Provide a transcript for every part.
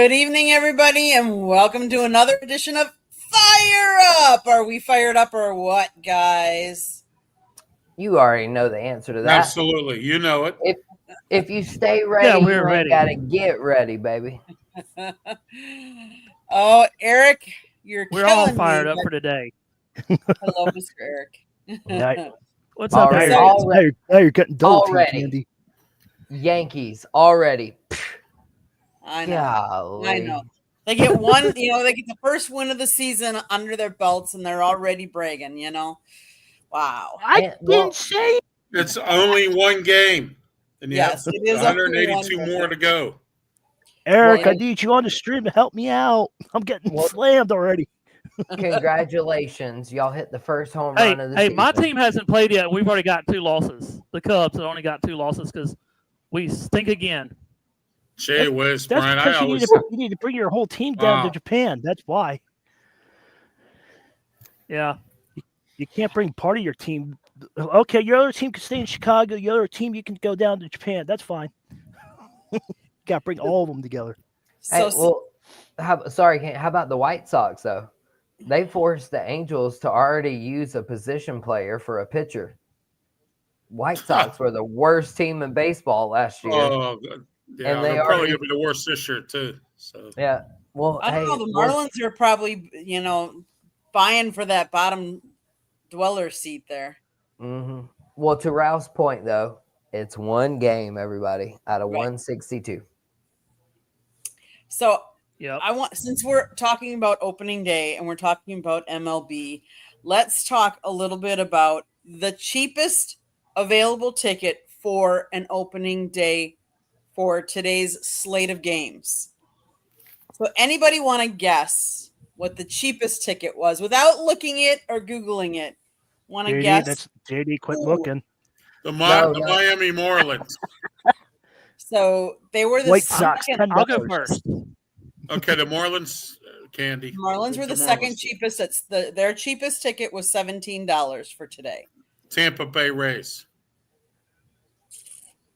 Good evening, everybody, and welcome to another edition of Fire Up. Are we fired up or what, guys? You already know the answer to that. Absolutely. You know it. If you stay ready, we're you ain't ready. gotta get ready, baby. Oh, Eric, you're We're all killing fired me, up but- for today. Hello, Mr. Eric. What's up, Already. Eric? Now you're getting dull, Team Already. Candy. Yankees already. I know. Golly. I know. They get one, they get the first win of the season under their belts, and they're already bragging, Wow. I didn't say. It's only one game. And you Yes, have it is up to 182 one more to go. Eric, Well, I need you on the stream to help me out. I'm getting Well- slammed already. Congratulations. Y'all hit the first home Hey, run of the hey, season. my team hasn't played yet. We've already got 2 losses. The Cubs have only got 2 losses because we stink again. Gee whiz, That's Brian. I because always. you need to bring your whole team down Wow. to Japan. That's why. Yeah. You can't bring part of your team. Okay, your other team can stay in Chicago. Your other team, you can go down to Japan. That's fine. Got to bring all of them together. Hey, So, how about the White Sox, though? They forced the Angels to already use a position player for a pitcher. White Sox were the worst team in baseball last year. Oh, good. Yeah, And they they're probably already- going to be the worst this year, too. So Yeah. Well, I don't know. The well, Marlins are probably, buying for that bottom dweller seat there. mhm. Well, to Ralph's point, though, it's one game, everybody, out of Right. 162. So Yep. since we're talking about opening day and we're talking about MLB, let's talk a little bit about the cheapest available ticket for an opening day for today's slate of games. So anybody want to guess what the cheapest ticket was without looking it or Googling it? Want to JD, guess? JD, quit Ooh. looking. the No. Miami Marlins. So they were the White Sox, second. I'll go $10. first. Okay, the Marlins, Candy. Marlins were the second cheapest. Their cheapest ticket was $17 for today. Tampa Bay Rays.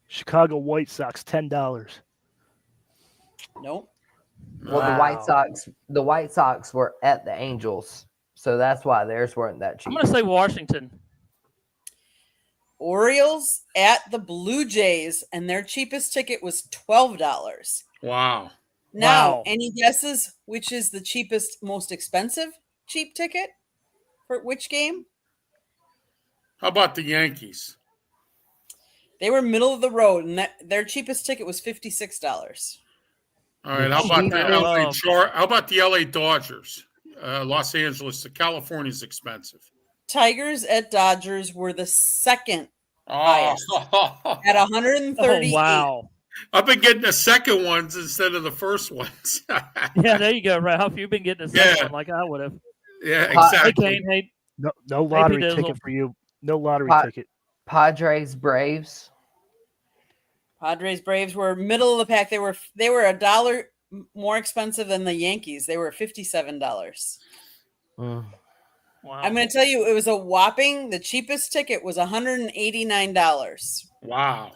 Chicago White Sox, $10. Nope. Well, the White Sox were at the Angels, so that's why theirs weren't that cheap. I'm going to say Washington. Orioles at the Blue Jays, and their cheapest ticket was $12. Wow. Now, Wow. any guesses which is the cheapest, most expensive cheap ticket for which game? How about the Yankees? They were middle of the road, and their cheapest ticket was $56. All right. How about the Cheapest. How about the LA Dodgers? Los Angeles. The California's expensive. Tigers at Dodgers were the second Oh, at 138. Oh, wow. I've been getting the second ones instead of the first ones. Yeah, there you go, Ralph. You've been getting the second Yeah. one like I would have. Yeah, Hey, exactly. Kane, hey, No lottery Dizzle. ticket for you. No lottery Pot- ticket. Padres, Braves. Padres Braves were middle of the pack. They were $1 more expensive than the Yankees. They were $57. Mm. wow. I'm going to tell you, it was a whopping. The cheapest ticket was $189. Wow.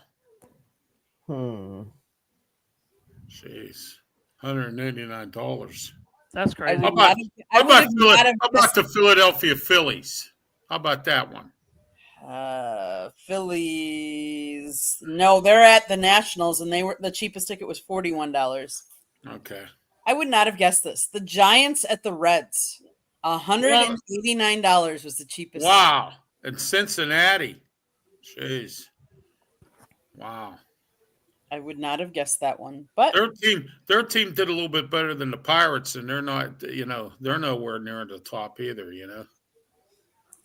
Jeez. $189. That's I crazy. would How not about, have- I how would about, have not have how about the Philadelphia Phillies? How about that one? Phillies. No, they're at the Nationals, and the cheapest ticket was $41. Okay. I would not have guessed this. The Giants at the Reds, $189 was the cheapest. Wow. And Cincinnati. Jeez. Wow. I would not have guessed that one, but Their team did a little bit better than the Pirates, and they're not, they're nowhere near the top either,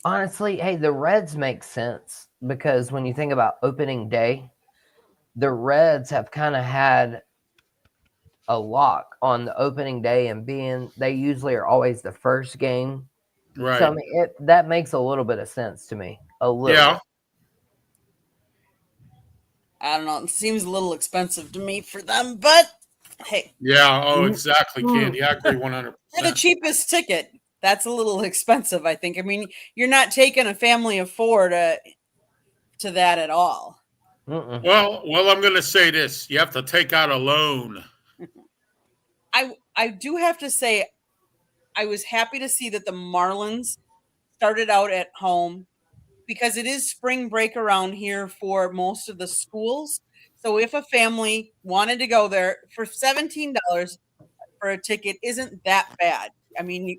Honestly, hey, the Reds make sense because when you think about opening day, the Reds have kind of had a lock on the opening day and they usually are always the first game. Right. So I mean, that makes a little bit of sense to me. A little. Yeah. I don't know. It seems a little expensive to me for them, but hey, Yeah. Oh, exactly, Candy. I agree 100%. for the cheapest ticket, that's a little expensive, I think. I mean, you're not taking a family of 4 to that at all. Mm-mm. Well, I'm going to say this. You have to take out a loan. I do have to say, I was happy to see that the Marlins started out at home because it is spring break around here for most of the schools. So if a family wanted to go there for $17 for a ticket isn't that bad. I mean,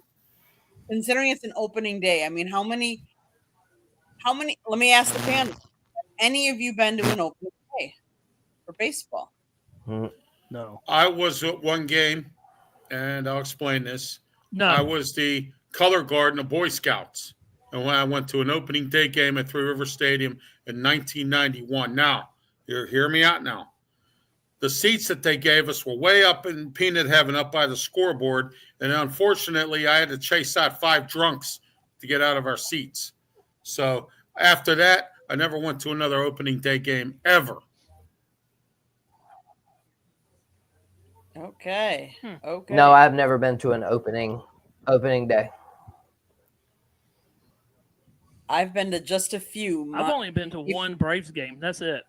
considering it's an opening day, I mean, how many let me ask the panel. Any of you been to an opening day for baseball? No. I was at one game, and I'll explain this. No. I was the color guard in the Boy Scouts. And when I went to an opening day game at Three River Stadium in 1991. Now, hear me out now. The seats that they gave us were way up in peanut heaven, up by the scoreboard. And unfortunately, I had to chase out 5 drunks to get out of our seats. So after that, I never went to another opening day game ever. Okay. Okay. No, I've never been to an opening day. I've been to just a few. I've only been to one Braves game. That's it.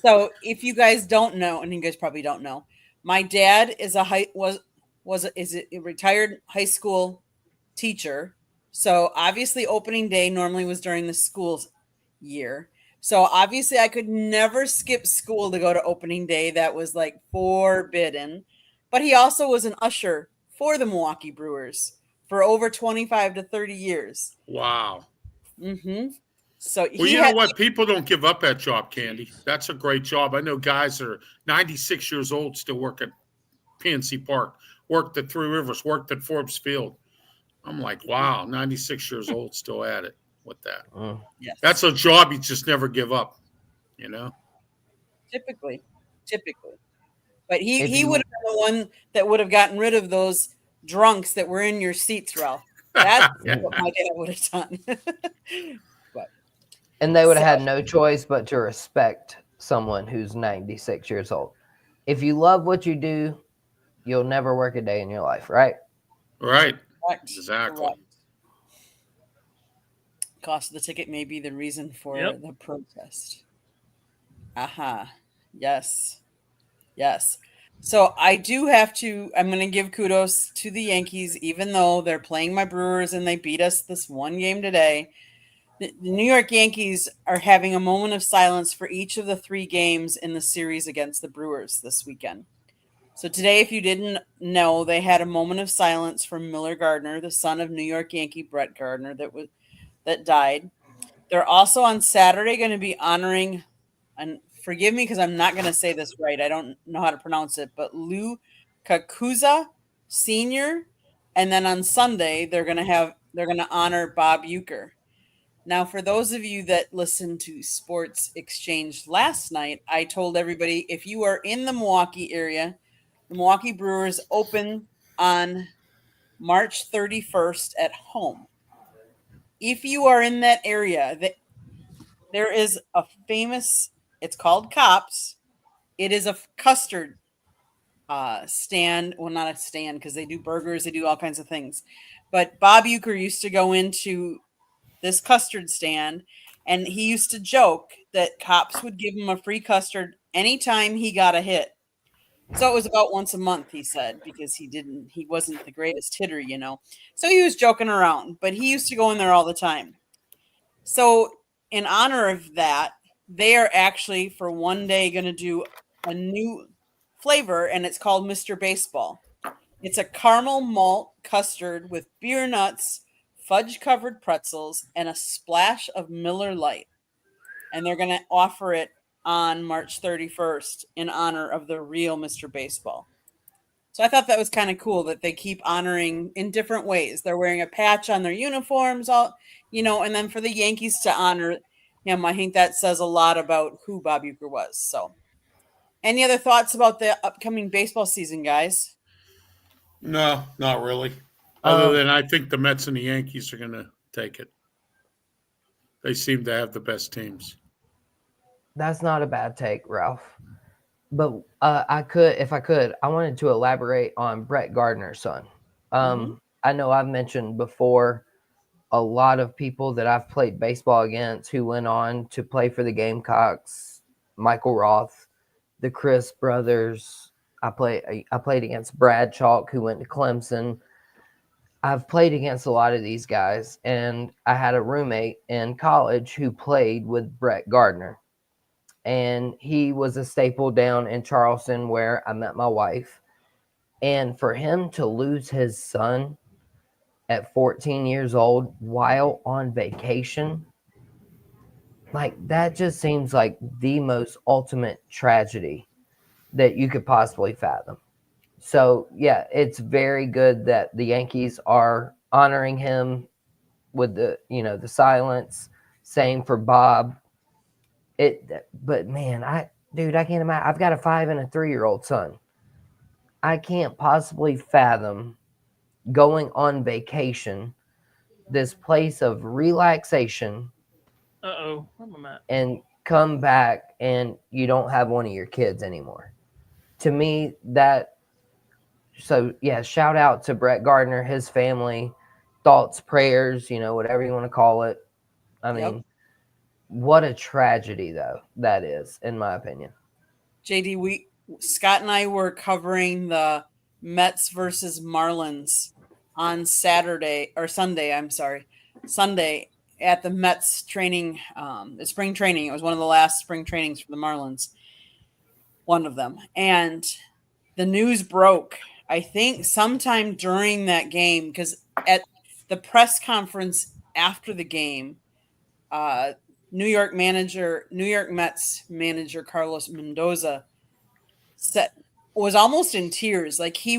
So if you guys don't know, and you guys probably don't know, my dad is a retired high school teacher. So obviously opening day normally was during the school's year. So obviously I could never skip school to go to opening day. That was like forbidden. But he also was an usher for the Milwaukee Brewers for over 25 to 30 years. Wow. Mm-hmm. So well, you know what? People don't give up that job, Candy. That's a great job. I know guys that are 96 years old still work at PNC Park, worked at Three Rivers, worked at Forbes Field. I'm like, wow, 96 years old, still at it with that. Yes. That's a job you just never give up, you know? Typically. But he would have been the one that would have gotten rid of those drunks that were in your seats, Ralph. That's what my dad would have done. And they would have had no choice but to respect someone who's 96 years old. If you love what you do, you'll never work a day in your life, right? Right. Correct. Exactly. Correct. Cost of the ticket may be the reason for the protest. Aha. Yes. So I do have to, I'm going to give kudos to the Yankees, even though they're playing my Brewers and they beat us this one game today. The New York Yankees are having a moment of silence for each of the 3 games in the series against the Brewers this weekend. So today, if you didn't know, they had a moment of silence for Miller Gardner, the son of New York Yankee Brett Gardner that died. They're also on Saturday going to be honoring, and forgive me because I'm not going to say this right. I don't know how to pronounce it, but Lou Kakuza Sr. And then on Sunday, they're going to honor Bob Uecker. Now, for those of you that listened to Sports Exchange last night, I told everybody if you are in the Milwaukee area, the Milwaukee Brewers open on March 31st at home. If you are in that area, there is a famous, it's called Cops. It is a custard stand. Well, not a stand because they do burgers, they do all kinds of things. But Bob Uecker used to go into this custard stand, and he used to joke that cops would give him a free custard anytime he got a hit. So it was about once a month, he said, because he wasn't the greatest hitter, you know. So he was joking around, but he used to go in there all the time. So in honor of that, they are actually for one day going to do a new flavor, and it's called Mr. Baseball. It's a caramel malt custard with beer nuts, fudge-covered pretzels, and a splash of Miller Lite. And they're going to offer it on March 31st in honor of the real Mr. Baseball. So I thought that was kind of cool that they keep honoring in different ways. They're wearing a patch on their uniforms, and then for the Yankees to honor him, I think that says a lot about who Bob Uecker was. So any other thoughts about the upcoming baseball season, guys? No, not really. Other than I think the Mets and the Yankees are going to take it. They seem to have the best teams. That's not a bad take, Ralph. But I wanted to elaborate on Brett Gardner's son. I know I've mentioned before a lot of people that I've played baseball against who went on to play for the Gamecocks, Michael Roth, the Chris brothers, I played against Brad Chalk, who went to Clemson. I've played against a lot of these guys, and I had a roommate in college who played with Brett Gardner, and he was a staple down in Charleston where I met my wife. And for him to lose his son at 14 years old while on vacation, like that just seems like the most ultimate tragedy that you could possibly fathom. So yeah, it's very good that the Yankees are honoring him with the silence. Same for Bob. But man, I can't imagine. I've got a 5 and a 3-year-old son. I can't possibly fathom going on vacation, this place of relaxation, Uh-oh. Where am I at? and come back and you don't have one of your kids anymore. To me, so yeah, shout out to Brett Gardner, his family, thoughts, prayers, whatever you want to call it. I mean, what a tragedy though that is, in my opinion. JD, Scott and I were covering the Mets versus Marlins on Sunday at the Mets training, the spring training. It was one of the last spring trainings for the Marlins, one of them. And the news broke, I think, sometime during that game, because at the press conference after the game, New York Mets manager Carlos Mendoza was almost in tears. Like he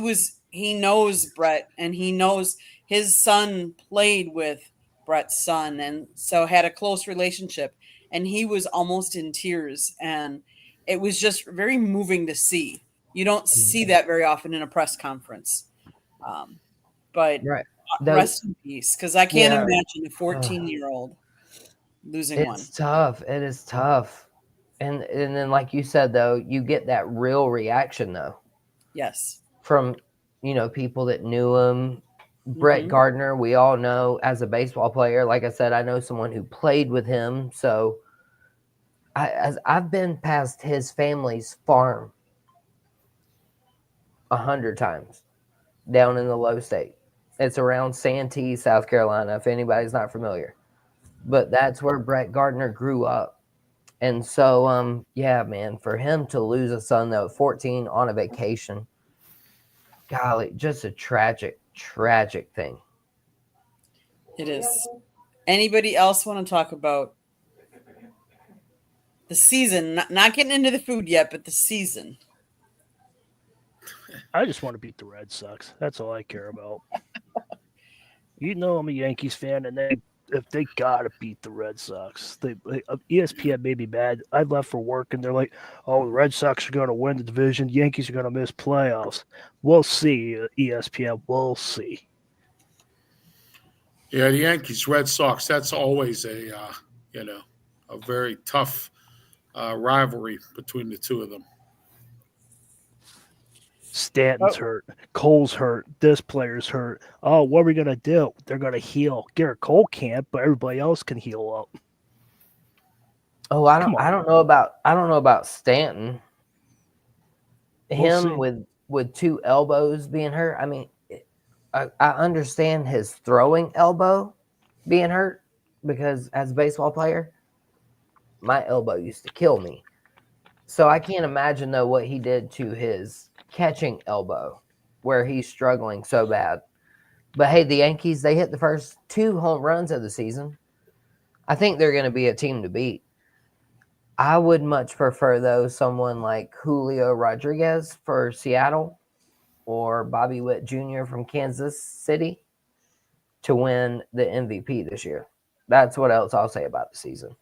knows Brett, and he knows his son played with Brett's son, and so had a close relationship, and he was almost in tears, and it was just very moving to see. You don't see that very often in a press conference. But Right. Rest in peace, because I can't imagine a 14-year-old losing one. It's tough. It is tough. And then, like you said, though, you get that real reaction, though. Yes. From, people that knew him. Brett Gardner, we all know as a baseball player. Like I said, I know someone who played with him. So I've been past his family's farm 100 times down in the Low State. It's around Santee, South Carolina, if anybody's not familiar. But that's where Brett Gardner grew up. And so, yeah, man, for him to lose a son, though, at 14 on a vacation, golly, just a tragic, tragic thing. It is. Anybody else want to talk about the season? Not getting into the food yet, but the season. I just want to beat the Red Sox. That's all I care about. I'm a Yankees fan, and if they gotta beat the Red Sox, ESPN made me mad. I left for work, and they're like, "Oh, the Red Sox are going to win the division. Yankees are going to miss playoffs." We'll see, ESPN. We'll see. Yeah, the Yankees, Red Sox. That's always a very tough rivalry between the two of them. Stanton's hurt. Cole's hurt. This player's hurt. Oh, what are we gonna do? They're gonna heal. Garrett Cole can't, but everybody else can heal up. Oh, I don't know about Stanton. Him with 2 elbows being hurt. I mean, I understand his throwing elbow being hurt, because as a baseball player, my elbow used to kill me. So I can't imagine though what he did to his catching elbow, where he's struggling so bad. But hey, the Yankees, they hit the first 2 home runs of the season. I think they're going to be a team to beat. I would much prefer, though, someone like Julio Rodriguez for Seattle or Bobby Witt Jr. from Kansas City to win the MVP this year. That's what else I'll say about the season.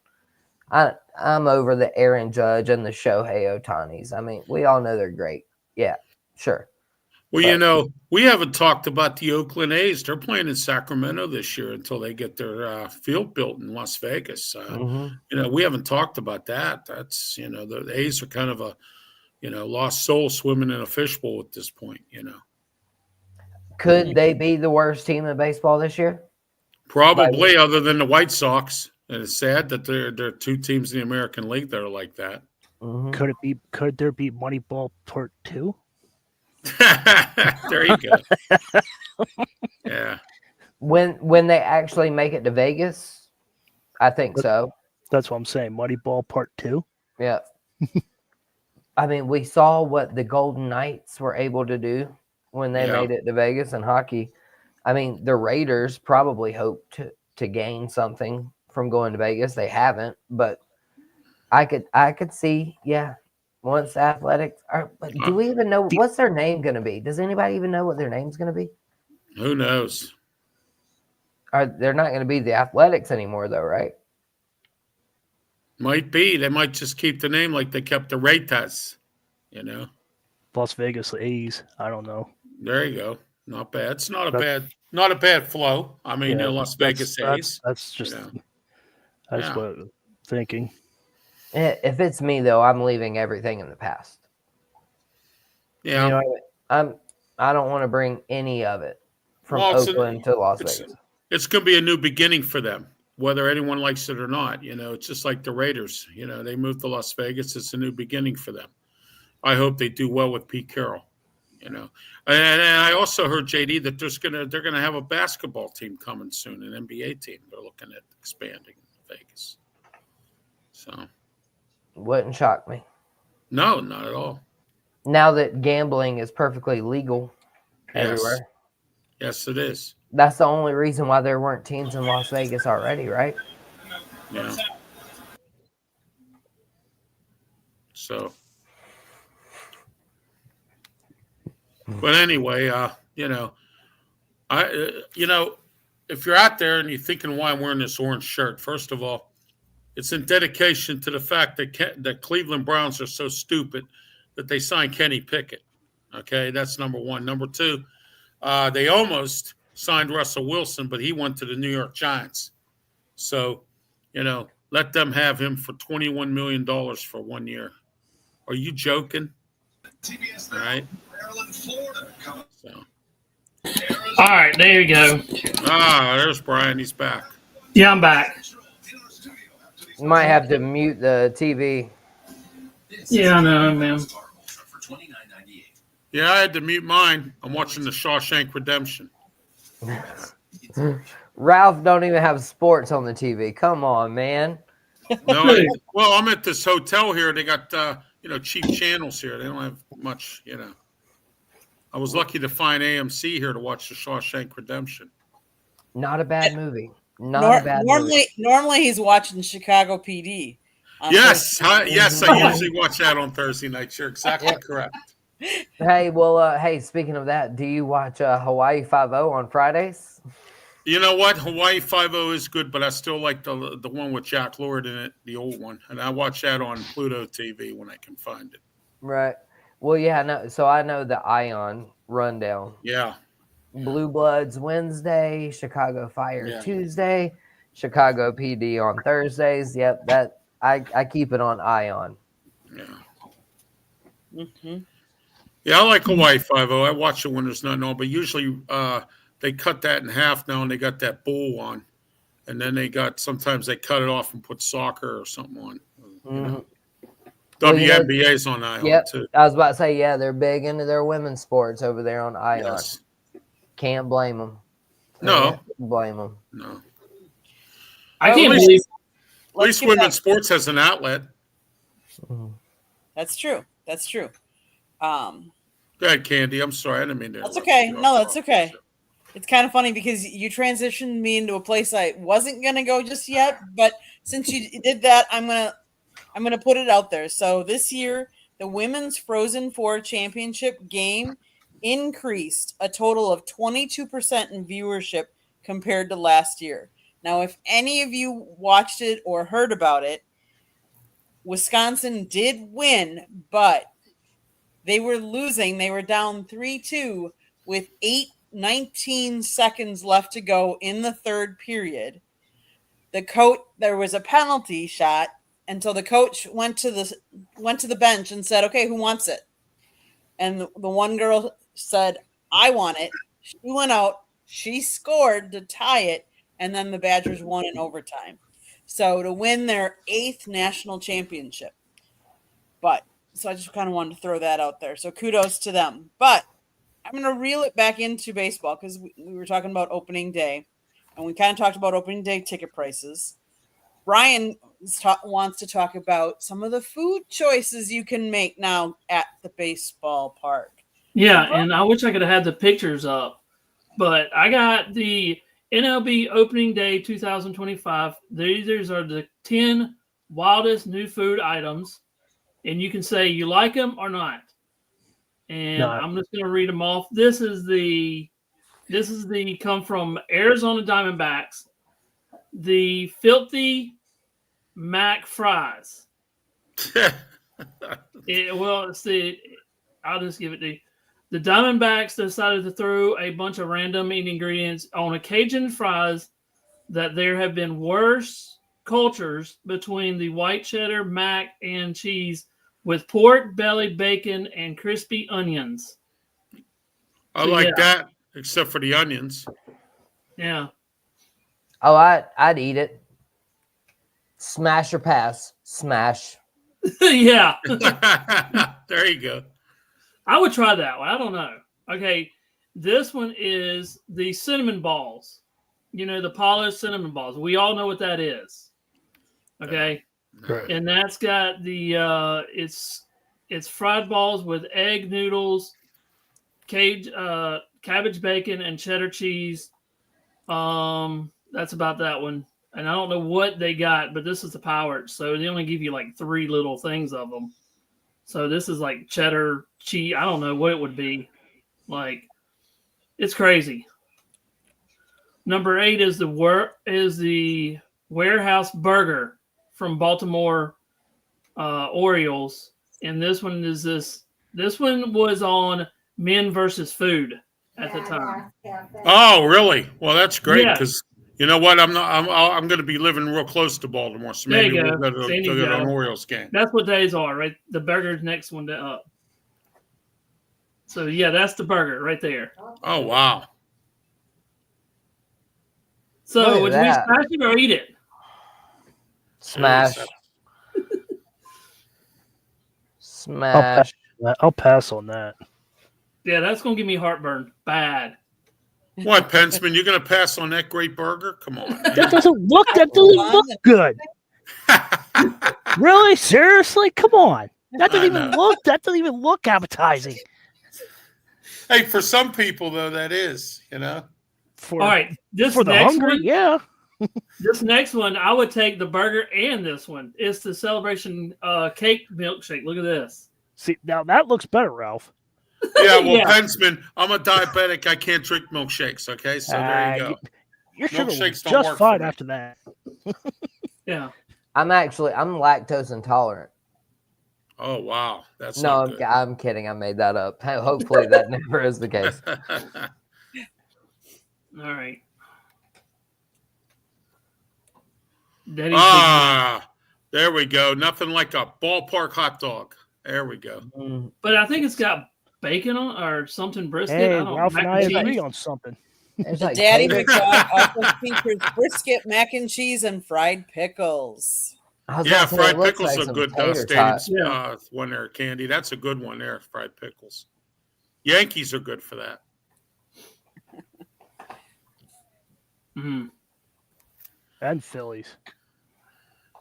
I'm over the Aaron Judge and the Shohei Ohtanis. I mean, we all know they're great. Yeah, sure. Well, we haven't talked about the Oakland A's. They're playing in Sacramento this year until they get their field built in Las Vegas. We haven't talked about that. That's, the A's are kind of a, lost soul swimming in a fishbowl at this point, Could they be the worst team in baseball this year? Probably, other than the White Sox. And it's sad that there are 2 teams in the American League that are like that. Could there be Moneyball Part 2? There you go. Yeah. When they actually make it to Vegas, I think But- so. That's what I'm saying. Moneyball Part 2. Yeah. I mean, we saw what the Golden Knights were able to do when they Yeah. made it to Vegas in hockey. I mean, the Raiders probably hoped to gain something from going to Vegas. They haven't, but I could see, yeah. Once Athletics are, but do we even know what's their name going to be? Does anybody even know what their name's going to be? Who knows? They're not going to be the Athletics anymore, though, right? Might be. They might just keep the name like they kept the Raiders. Las Vegas A's. I don't know. There you go. Not bad. It's not a That- bad flow. I mean, Yeah, Las Vegas A's. That's just Yeah. that's Yeah. what I'm thinking. If it's me, though, I'm leaving everything in the past. Yeah. You know what I mean? I don't want to bring any of it from Well, Oakland to Las it's- Vegas. It's going to be a new beginning for them, whether anyone likes it or not. It's just like the Raiders. They moved to Las Vegas. It's a new beginning for them. I hope they do well with Pete Carroll. And I also heard, JD, that they're gonna have a basketball team coming soon, an NBA team. They're looking at expanding in Vegas. So Wouldn't shock me. no, not at all. Now that gambling is perfectly legal Yes. everywhere, Yes, it is. that's the only reason why there weren't teams in Las Vegas already, right? Yeah. So, but anyway, if you're out there and you're thinking why I'm wearing this orange shirt, first of all, it's in dedication to the fact that Cleveland Browns are so stupid that they signed Kenny Pickett. Okay, that's number one. Number two, they almost signed Russell Wilson, but he went to the New York Giants. So, let them have him for $21 million for 1 year. Are you joking? All right. So, All right, there you go. there's Brian. He's back. Yeah, I'm back. You might have to mute the TV. Yeah, I know, man. Yeah, I had to mute mine. I'm watching the Shawshank Redemption. Ralph don't even have sports on the TV. Come on, man. No, I'm at this hotel here. They got cheap channels here. They don't have much. I was lucky to find AMC here to watch the Shawshank Redemption. Not a bad movie. Not a bad movie. Normally he's watching Chicago PD. Yes, I usually watch that on Thursday nights. You're exactly correct. Hey, well, hey, speaking of that, do you watch Hawaii 5-0 on Fridays? You know what? Hawaii 5-0 is good, but I still like the one with Jack Lord in it, the old one. And I watch that on Pluto TV when I can find it. Right. Well, yeah, no. So I know the Ion rundown. Yeah. Blue Bloods Wednesday, Chicago Fire Yeah. Tuesday, Chicago PD on Thursdays. Yep, that I keep it on Ion. Yeah. Mm-hmm. Yeah, I like Hawaii 5-0. I watch it when there's nothing on, but usually they cut that in half now and they got that bull on. And then sometimes they cut it off and put soccer or something on. Mhm. WNBA's Well, on Ion Yep. too. I was about to say, yeah, they're big into their women's sports over there on Ion. Yes. Can't blame them. No. Blame them. No. I Well, can't at believe. At least women's sports has an outlet. That's true. That's true. Go ahead, Candy. I'm sorry. I didn't mean to. That's interrupt okay. you. No, that's okay. It's kind of funny because you transitioned me into a place I wasn't gonna go just yet, but since you did that, I'm gonna put it out there. So this year, the women's Frozen 4 championship game increased a total of 22% in viewership compared to last year. Now, if any of you watched it or heard about it, Wisconsin did win, but they were losing. They were down 3-2 with 19 seconds left to go in the third period. There was a penalty shot, and so the coach went to the bench and said, "Okay, who wants it?" And the one girl said, "I want it." She went out, she scored to tie it, and then the Badgers won in overtime. So to win their 8th national championship. So I just kind of wanted to throw that out there. So kudos to them. But I'm going to reel it back into baseball because we were talking about opening day, and we kind of talked about opening day ticket prices. Brian wants to talk about some of the food choices you can make now at the baseball park. Yeah, and I wish I could have had the pictures up, but I got the NLB Opening Day 2025. These are the 10 wildest new food items, and you can say you like them or not. And No. I'm just going to read them off. This is the come from Arizona Diamondbacks, the Filthy Mac fries. I'll just give it to you. The Diamondbacks decided to throw a bunch of random ingredients on a Cajun fries that there have been worse cultures between the white cheddar, mac, and cheese with pork, belly, bacon, and crispy onions. I like that, except for the onions. Yeah. Oh, I'd eat it. Smash or pass? Smash. Yeah. There you go. I would try that one. I don't know. Okay. This one is the cinnamon balls. You know, the polished cinnamon balls. We all know what that is. Okay. Right. And that's got the it's fried balls with egg noodles, cabbage bacon, and cheddar cheese. That's about that one. And I don't know what they got, but this is the power. So they only give you like 3 little things of them. So this is like cheddar cheese. I don't know what it would be. Like, it's crazy. Number 8 is the Warehouse Burger from Baltimore Orioles, and this one is this one was on Men versus Food at the time. Oh, really? Well, that's great Yeah. because you know what? I'm going to be living real close to Baltimore, so There maybe you we'll go. go There you to go. an Orioles game. That's what these are, right? The burger's next one up. So yeah, that's the burger right there. Oh, wow. Look So at would we that. smash it or eat it? Smash. Smash. I'll pass on that. Yeah, that's gonna give me heartburn. Bad. What, Pensman? You're going to pass on that great burger? Come on. That doesn't look good. Really? Seriously? Come on. That doesn't even look appetizing. Hey, for some people though, that is, you know. For, All right, this for the next hungry, one, yeah. this next one, I would take the burger and this one. It's the Celebration cake milkshake. Look at this. See, now that looks better, Ralph. Yeah, well, Yeah. Pensman, I'm a diabetic. I can't drink milkshakes. Okay, so there you go. You're sure Milkshakes don't just work fine for me. after that. Yeah. I'm lactose intolerant. Oh wow, that's No, not good. I'm kidding. I made that up. Hopefully that never is the case. All right. Daddy's There we go. Nothing like a ballpark hot dog. There we go. Mm, but I think it's got bacon on or something brisket. Hey, I don't Ralph mac and I and agree cheese. on something. There's The like Daddy tater- McDog also features brisket, mac and cheese, and fried pickles. I was Yeah, about to say, it fried looks pickles like are some good. tater Stadium tots. Yeah. one there, Candy. That's a good one there. Fried pickles. Yankees are good for that. Mhm. And Phillies.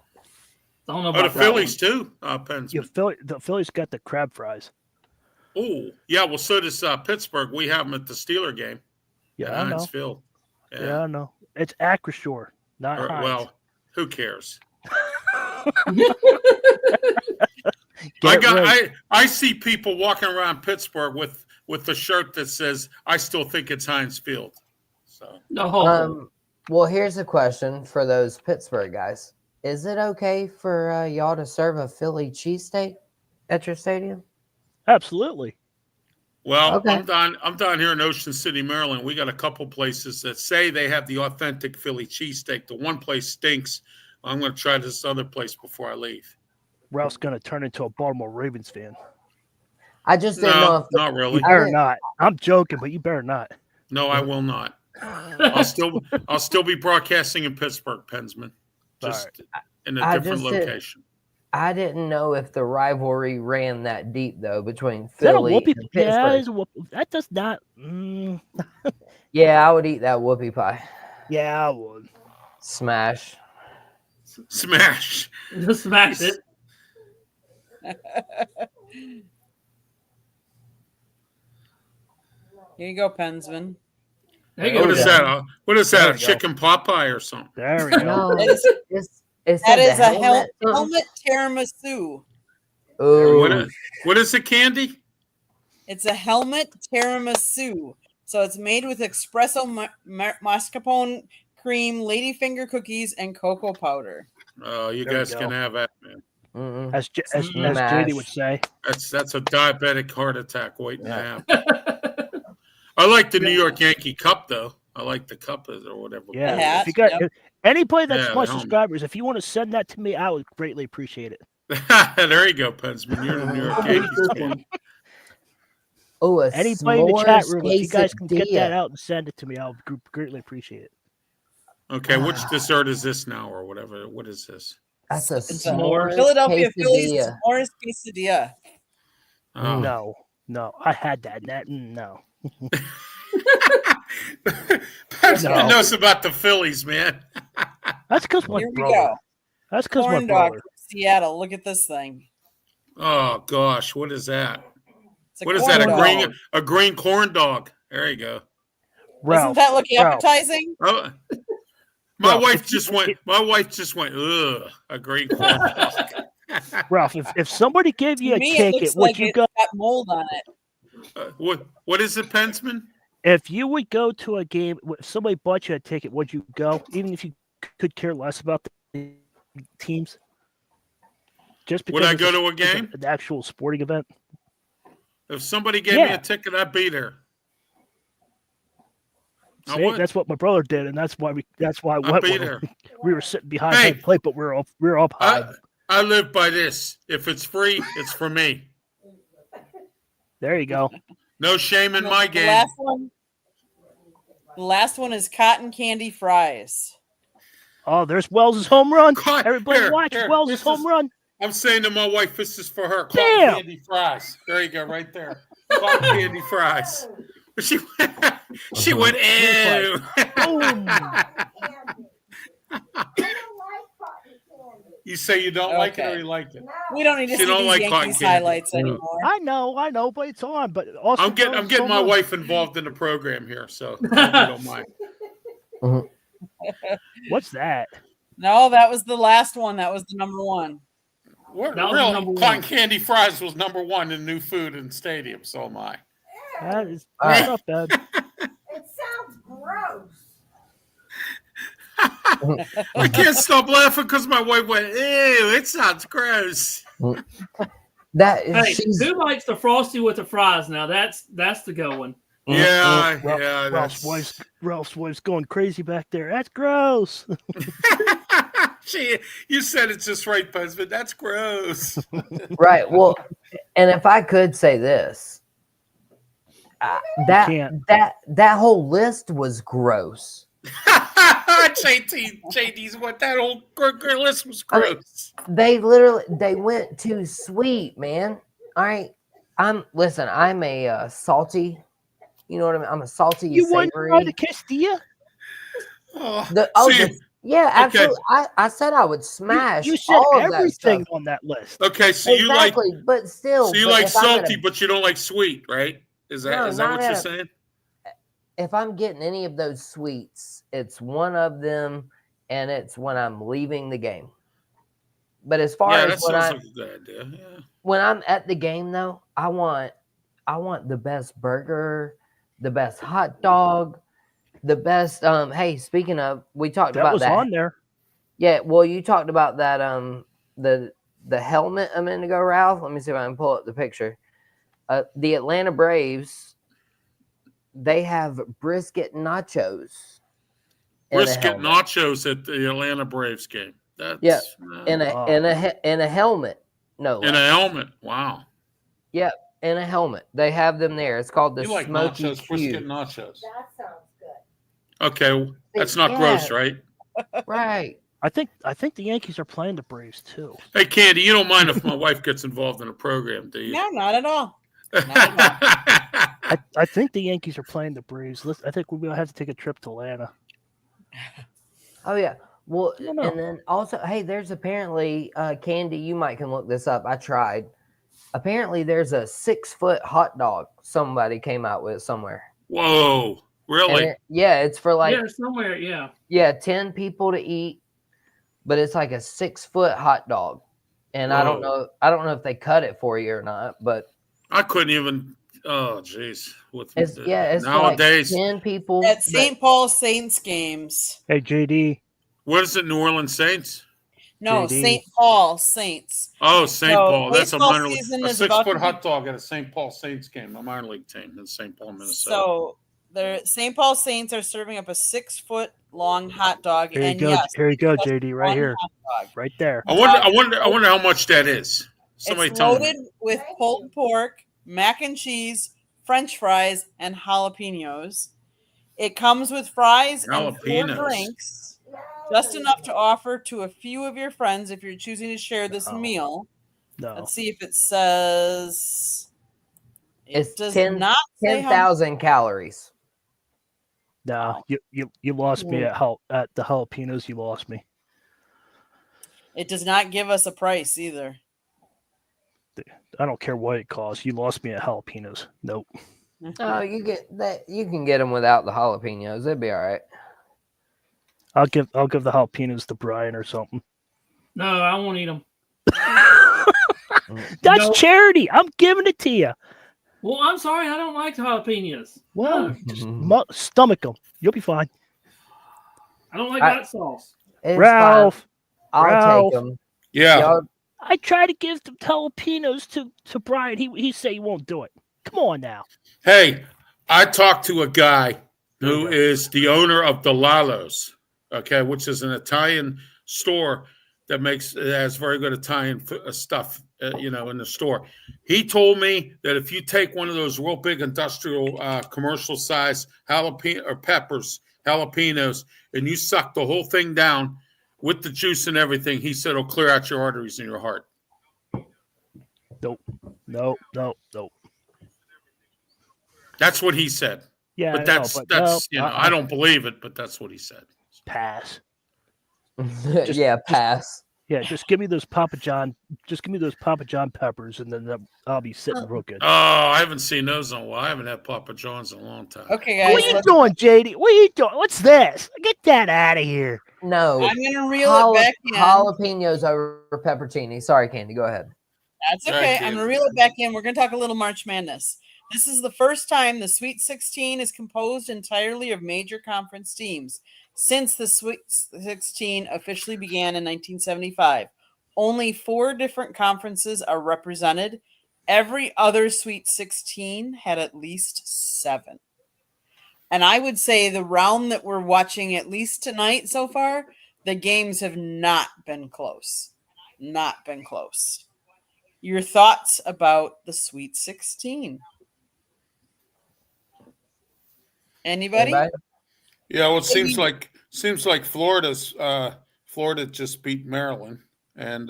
I don't know Oh, about the that Phillies too. The Pensman. Phillies got the crab fries. Oh, yeah. Well, so does Pittsburgh. We have them at the Steeler game. Yeah, at I know. Heinz Field. Yeah, I know. It's Acrisure, not Heinz. Well, who cares? Get it right. I see people walking around Pittsburgh with the shirt that says "I still think it's Heinz Field." So No. Well, here's a question for those Pittsburgh guys. Is it okay for y'all to serve a Philly cheesesteak at your stadium? Absolutely. well, Okay. I'm down here in Ocean City, Maryland. We got a couple places that say they have the authentic Philly cheesesteak. The one place stinks. I'm going to try this other place before I leave. Ralph's going to turn into a Baltimore Ravens fan. I just didn't know No, if not You really. better not. I'm joking, but you better not. No, I will not. I'll still be broadcasting in Pittsburgh, Pensman, just in a I different just did- location. I didn't know if the rivalry ran that deep though between Is that a Philly whoopie? and Yeah, Pittsburgh. it's a whoop. That does not. Yeah, I would eat that whoopie pie. Yeah, I would. Smash. Smash. Just smash it. Here you go, Pensman. There you What go. What is Yeah. that? What is There that? A we go. chicken pot pie or something? There we go. No, That is, it that said is the a helmet. helmet tiramisu. What Oh, is, what is the candy? It's a helmet tiramisu. So it's made with espresso mascarpone cream, ladyfinger cookies, and cocoa powder. Oh, you There we guys go. can have that, man. mm-mm. As Smash. JD would say. That's a diabetic heart attack waiting to Yeah. happen. I like the New York Yankee Cup though. I like the cup or whatever. Yeah. hat, If you got yep. anybody that's Yeah, my the helmet. subscribers, if you want to send that to me, I would greatly appreciate it. There you go, Pensman. You're the New York Yankees fan. Oh, a Anybody in the chat s'mores room, if you guys can get that quesadilla. out and send it to me, I'll greatly appreciate it. Okay, which dessert is this now, or whatever? What is this? That's a It's a s'mores Philadelphia Phillies quesadilla. s'mores quesadilla. Oh. No, I had that. No. Pensman No. knows about the Phillies, man. That's because my Here we brother. go. That's because my Corn dog brother. from Seattle. Look at this thing. Oh gosh, what is that? It's a What is corn that? dog. A green corn dog. There you go. Doesn't that look appetizing? Oh, my Ralph, wife if you- just went. My wife just went. Ugh, a green corn dog. Ralph, if somebody gave you To a me, it ticket, looks would like you it's go? got mold on it. What is it, Pensman? If you would go to a game, if somebody bought you a ticket, would you go, even if you could care less about the teams? Just because Would I it's go to a it's game? an actual sporting event. If somebody gave me Yeah. a ticket, I'd be there. I See, would. that's what my brother did, and that's why I I'd went be with him. there. We were sitting behind Hey. home plate, but we were up high. I live by this. If it's free, it's for me. There you go. No shame in my The game. last one is cotton candy fries. Oh, there's Wells' home run. God, Everybody here, watch here, Wells' this home is- run. I'm saying to my wife, this is for her. Cotton Damn. candy fries. There you go, right there. Cotton candy fries. She went, ew. Boom. You say you don't like it or Okay. you like it? We don't need to She see don't these like cotton Yankees candy. highlights anymore. I know, but it's on. But also, I'm getting Wells' my home run. wife involved in the program here, so I hope you don't mind. What's that? No, that was the last one. That was the number one. What, That was really, number cotton one. candy fries was number one in new food in stadium. So am I. That is All right. not bad. It sounds gross. I can't stop laughing because my wife went, ew, it sounds gross. That is Hey, she's who likes the frosty with the fries? Now that's the go one. Yeah, Ralph- yeah. Ralph's wife's going crazy back there. That's gross. You said it's just right, husband. That's gross. right. Well, and if I could say this, can't. that whole list was gross. JD's what that old list was I mean, gross. They went too sweet, man. All right, I'm a salty. You know what I mean? I'm a salty You wouldn't savory. try the Castilla? Oh, Yeah, Okay. absolutely. I said I would smash You said all of that everything stuff. on that list. okay, so you like Exactly, but still. so you but like if I'm gonna- salty, but you don't like sweet, right? Is that No, is that not what you're at- saying? if I'm getting any of those sweets, it's one of them, and it's when I'm leaving the game. But as far Yeah, as that when sounds like a good idea. Yeah. when I'm at the game, though, I want the best burger, the best hot dog, the best. Hey, speaking of, we talked That about was that. on there. Yeah, well, you talked about that. The helmet a minute ago, Ralph. Let me see if I can pull up the picture. The Atlanta Braves, they have brisket nachos. in a Brisket helmet. nachos at the Atlanta Braves game. That's Yeah, uh, in a helmet. No, in a helmet. Wow. in a helmet. They have them there. It's called the You like Smoky nachos, brisket Q. nachos. That sounds good. Okay, that's not gross, Yeah. right? Right. I think the Yankees are playing the Braves too. Hey, Candy, you don't mind if my wife gets involved in a program, do you? No, not at all. I think the Yankees are playing the Braves. I think we're gonna have to take a trip to Atlanta. Oh yeah. Well, I don't know. and then also, hey, there's apparently Candy. You might can look this up. I tried. Apparently, there's a 6-foot hot dog somebody came out with somewhere. Whoa, And really? yeah, it's for like yeah, somewhere. Yeah. 10 people to eat, but it's like a 6-foot hot dog. And I don't Whoa. know if they cut it for you or not, but I couldn't even. Oh, jeez. it's for Nowadays, like 10 people. At St. Paul Saints games. Hey JD, what is it? New Orleans Saints? No, JD. St. Paul Saints. Oh, St. So, Paul. That's a baseball minor league. season A is about 6-foot to hot dog at a St. Paul Saints game, a minor league team in St. Paul, Minnesota. So the St. Paul Saints are serving up a 6-foot long hot dog. Here you and go. yes, Here you go, just JD, right one here, hot dog. right there. I wonder how much that is. Somebody It's tell loaded me. with pulled pork, mac and cheese, French fries, and jalapenos. It comes with fries and 4 Jalapenos. drinks, just enough to offer to a few of your friends if you're choosing to share this Oh. meal. No, Let's see if it says. It It's does 10 not say how 10,000 calories. no, you lost me at the jalapenos. You lost me. It does not give us a price either. I don't care what it costs. You lost me at jalapenos. Nope. Oh, you get that. You can get them without the jalapenos. It'd be all right. I'll give the jalapenos to Brian or something. No, I won't eat them. That's No. charity. I'm giving it to you. Well, I'm sorry, I don't like jalapenos. Well, No, just stomach them. You'll be fine. I don't like I- hot sauce. It's Ralph, fine. I'll Ralph. take them. Yeah. I tried to give the jalapenos to Brian. He said he won't do it. Come on now. Hey, I talked to a guy who Okay. is the owner of the Lalo's, okay, which is an Italian store that has very good Italian stuff, in the store. He told me that if you take one of those real big industrial commercial size jalapenos, and you suck the whole thing down with the juice and everything, he said it'll clear out your arteries and your heart. No. That's what he said. Yeah, But I that's know, but no, I don't believe it, but that's what he said. pass. Yeah, pass. Yeah, just give me those Papa John. Just give me those Papa John peppers, and then I'll be sitting real good. Oh, I haven't seen those in a while. I haven't had Papa John's in a long time. Okay, guys. What are you doing, JD? What are you doing? What's this? Get that out of here. No. I'm going to reel it back in. Jalapenos over pepperoni. Sorry, Candy. Go ahead. That's okay. Thank I'm you. going to reel it back in. We're going to talk a little March Madness. This is the first time the Sweet 16 is composed entirely of major conference teams since the Sweet 16 officially began in 1975. Only 4 different conferences are represented. Every other Sweet 16 had at least 7. And I would say the round that we're watching, at least tonight so far, the games have not been close. Not been close. Your thoughts about the Sweet 16? Anybody? Yeah, well, it seems like Florida just beat Maryland, and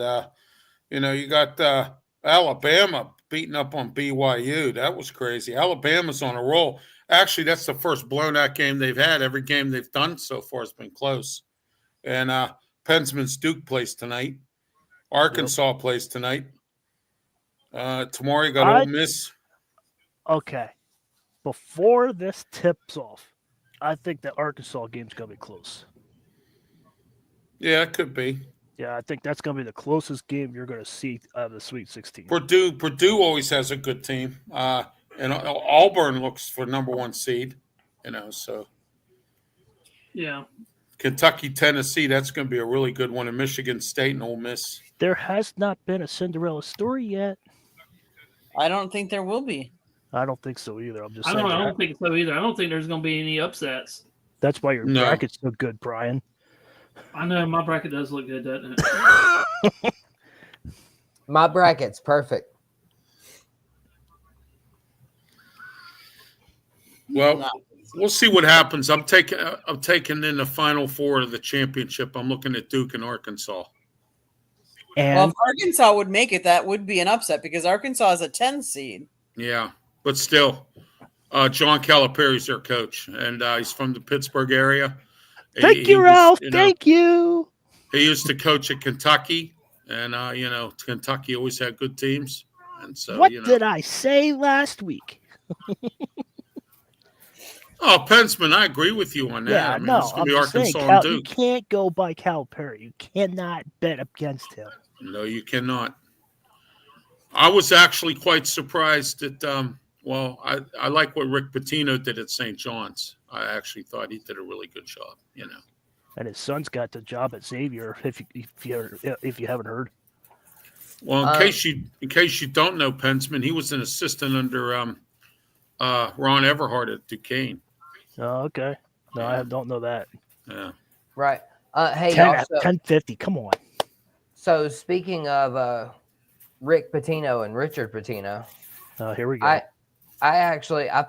you got Alabama beating up on BYU. That was crazy. Alabama's on a roll. Actually, that's the first blown out game they've had. Every game they've done so far has been close. And Pennsman's Duke plays tonight. Arkansas plays tonight. Tomorrow you got Ole Miss. Okay. Before this tips off, I think the Arkansas game's gonna be close. Yeah, it could be. Yeah, I think that's gonna be the closest game you're gonna see out of the Sweet 16. Purdue always has a good team. And Auburn looks for number 1 seed, so Yeah. Kentucky, Tennessee, that's going to be a really good one. And Michigan State and Ole Miss. There has not been a Cinderella story yet. I don't think there will be. I don't think so either. I'm just I saying. don't think so either. I don't think there's going to be any upsets. That's why your No. bracket's so good, Brian. I know my bracket does look good, doesn't it? My bracket's perfect. Well, Not We'll see what happens. I'm taking in the Final Four of the championship. I'm looking at Duke and Arkansas. And Well, if Arkansas would make it, that would be an upset because Arkansas is a 10 seed. Yeah, but still, John Calipari's their coach, and he's from the Pittsburgh area. thank you, Ralph. Thank you. He used to coach at Kentucky, and Kentucky always had good teams. And so, What did I say last week? Oh, Pensman, I agree with you on that. Yeah, I mean, no, it's going I'm to be just saying, Arkansas and you Duke. can't go by Calipari. You cannot bet against him. No, you cannot. I was actually quite surprised that. I like what Rick Pitino did at St. John's. I actually thought he did a really good job. And his son's got the job at Xavier. If you haven't heard. Well, in case you don't know, Pensman, he was an assistant under Ron Everhart at Duquesne. Oh, okay. No, I don't know that. Yeah. Right. Hey, 1050. Come on. So speaking of Rick Pitino and Richard Pitino, Here we go. I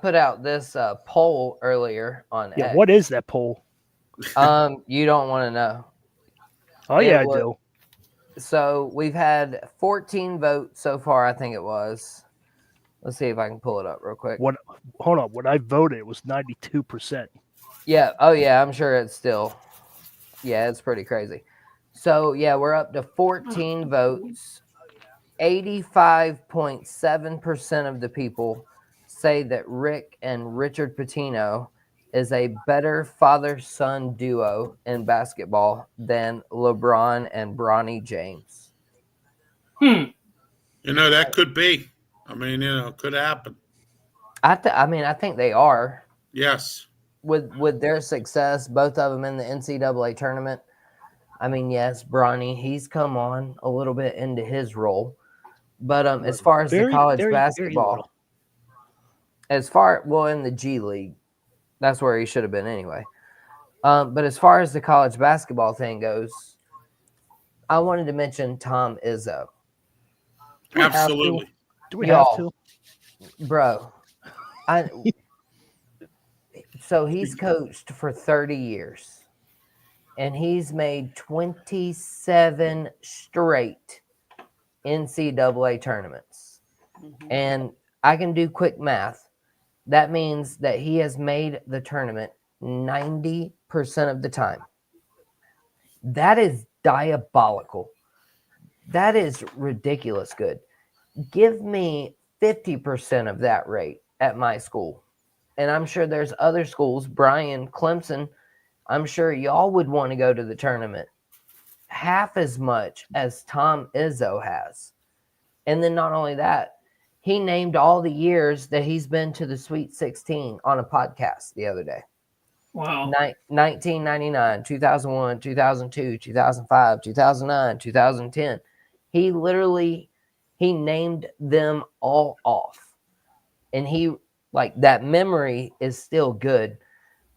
put out this poll earlier on X. What is that poll? You don't want to know. Oh, yeah, I do. So we've had 14 votes so far, I think it was. Let's see if I can pull it up real quick. Hold on. When I voted, it was 92%. Yeah. Oh, yeah. I'm sure it's still. Yeah, it's pretty crazy. So, yeah, we're up to 14 votes. 85.7% of the people say that Rick and Richard Pitino is a better father-son duo in basketball than LeBron and Bronny James. That could be. I mean, it could happen. I think they are. Yes. With their success, both of them in the NCAA tournament. I mean, yes, Bronny, he's come on a little bit into his role. But as far as the college basketball, in the G League, that's where he should have been anyway. But as far as the college basketball thing goes, I wanted to mention Tom Izzo. Absolutely. Do we have to? Bro, so he's coached for 30 years, and he's made 27 straight NCAA tournaments. Mm-hmm. And I can do quick math. That means that he has made the tournament 90% of the time. That is diabolical. That is ridiculous good. Give me 50% of that rate at my school. And I'm sure there's other schools, Brian, Clemson, I'm sure y'all would want to go to the tournament half as much as Tom Izzo has. And then not only that, he named all the years that he's been to the Sweet 16 on a podcast the other day. Wow. 1999, 2001, 2002, 2005, 2009, 2010. He named them all off. And that memory is still good.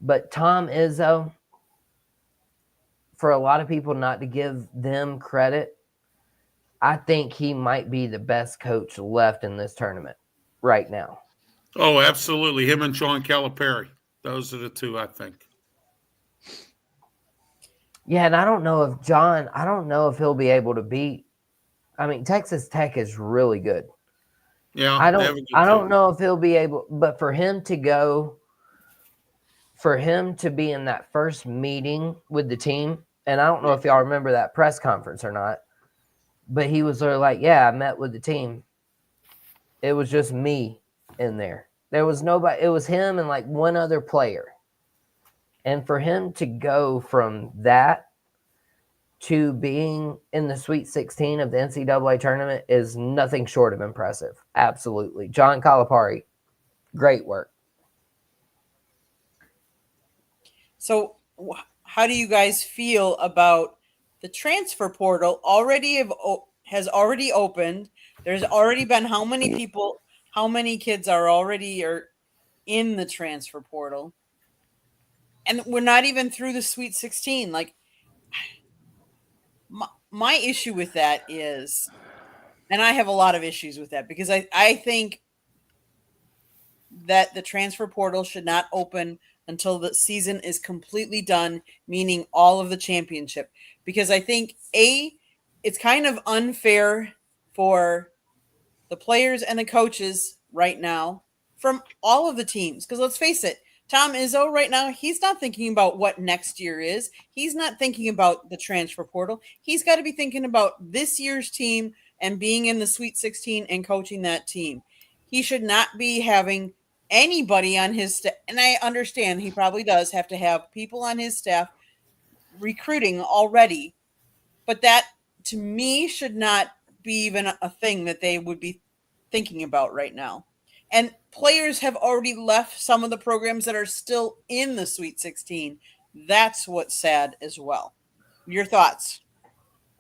But Tom Izzo, for a lot of people not to give them credit, I think he might be the best coach left in this tournament right now. Oh, absolutely. Him and John Calipari. Those are the two, I think. Yeah, and I don't know if he'll be able to beat. I mean, Texas Tech is really good. Yeah, I don't know if he'll be able, but for him to be in that first meeting with the team, and I don't know if y'all remember that press conference or not, but he was sort of like, yeah, I met with the team. It was just me in there. There was nobody. It was him and like one other player. And for him to go from that to being in the Sweet 16 of the NCAA tournament is nothing short of impressive. Absolutely. John Calipari, great work. So how do you guys feel about the transfer portal has already opened? There's already been how many kids are already in the transfer portal? And we're not even through the Sweet 16. Like, my issue with that is, and I have a lot of issues with that, because I think that the transfer portal should not open until the season is completely done, meaning all of the championship. Because I think, it's kind of unfair for the players and the coaches right now from all of the teams. Because let's face it, Tom Izzo right now, he's not thinking about what next year is. He's not thinking about the transfer portal. He's got to be thinking about this year's team and being in the Sweet 16 and coaching that team. He should not be having anybody on his staff. And I understand he probably does have to have people on his staff recruiting already. But that, to me, should not be even a thing that they would be thinking about right now. And players have already left some of the programs that are still in the Sweet 16. That's what's sad as well. Your thoughts?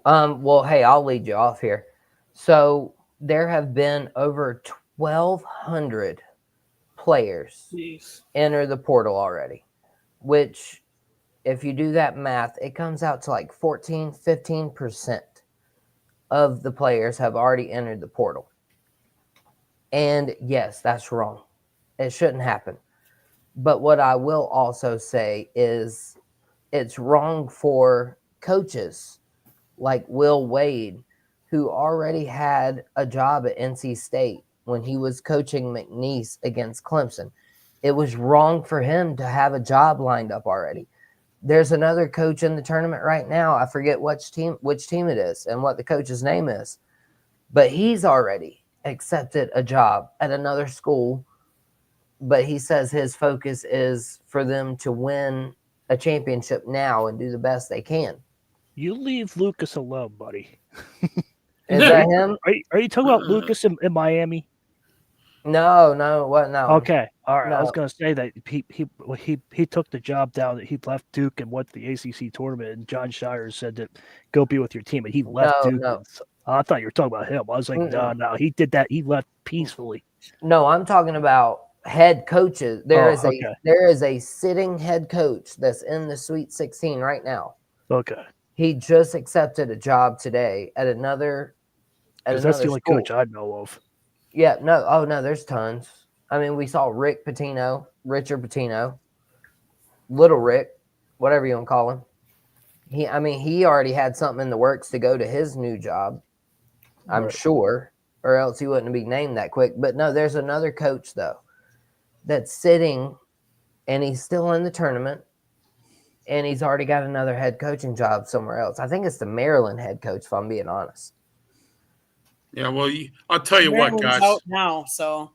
Well, hey, I'll lead you off here. So there have been over 1,200 players Jeez. enter the portal already, which, if you do that math, it comes out to like 15% of the players have already entered the portal. And yes, that's wrong. It shouldn't happen. But what I will also say is it's wrong for coaches like Will Wade, who already had a job at NC State when he was coaching McNeese against Clemson. It was wrong for him to have a job lined up already. There's another coach in the tournament right now. I forget which team it is and what the coach's name is, but he's already accepted a job at another school, but he says his focus is for them to win a championship now and do the best they can. You leave Lucas alone, buddy. Is that him? Are you talking about Lucas in Miami? No, what? No. Okay, all right. I was No. going to say that he took the job down. That he left Duke and went to the ACC tournament. And John Shires said that go be with your team, and he left Duke. No. I thought you were talking about him. I was like, no, he did that. He left peacefully. No, I'm talking about head coaches. There is a sitting head coach that's in the Sweet 16 right now. Okay, He just accepted a job today at another. because that's the only school. coach I know of. Yeah, no. Oh, no, there's tons. I mean, we saw Richard Pitino, Little Rick, whatever you want to call him. He already had something in the works to go to his new job, I'm sure, or else he wouldn't be named that quick. But no, there's another coach, though, that's sitting, and he's still in the tournament, and he's already got another head coaching job somewhere else. I think it's the Maryland head coach, if I'm being honest. Yeah, well, I'll tell you what, Maryland's guys. out now, so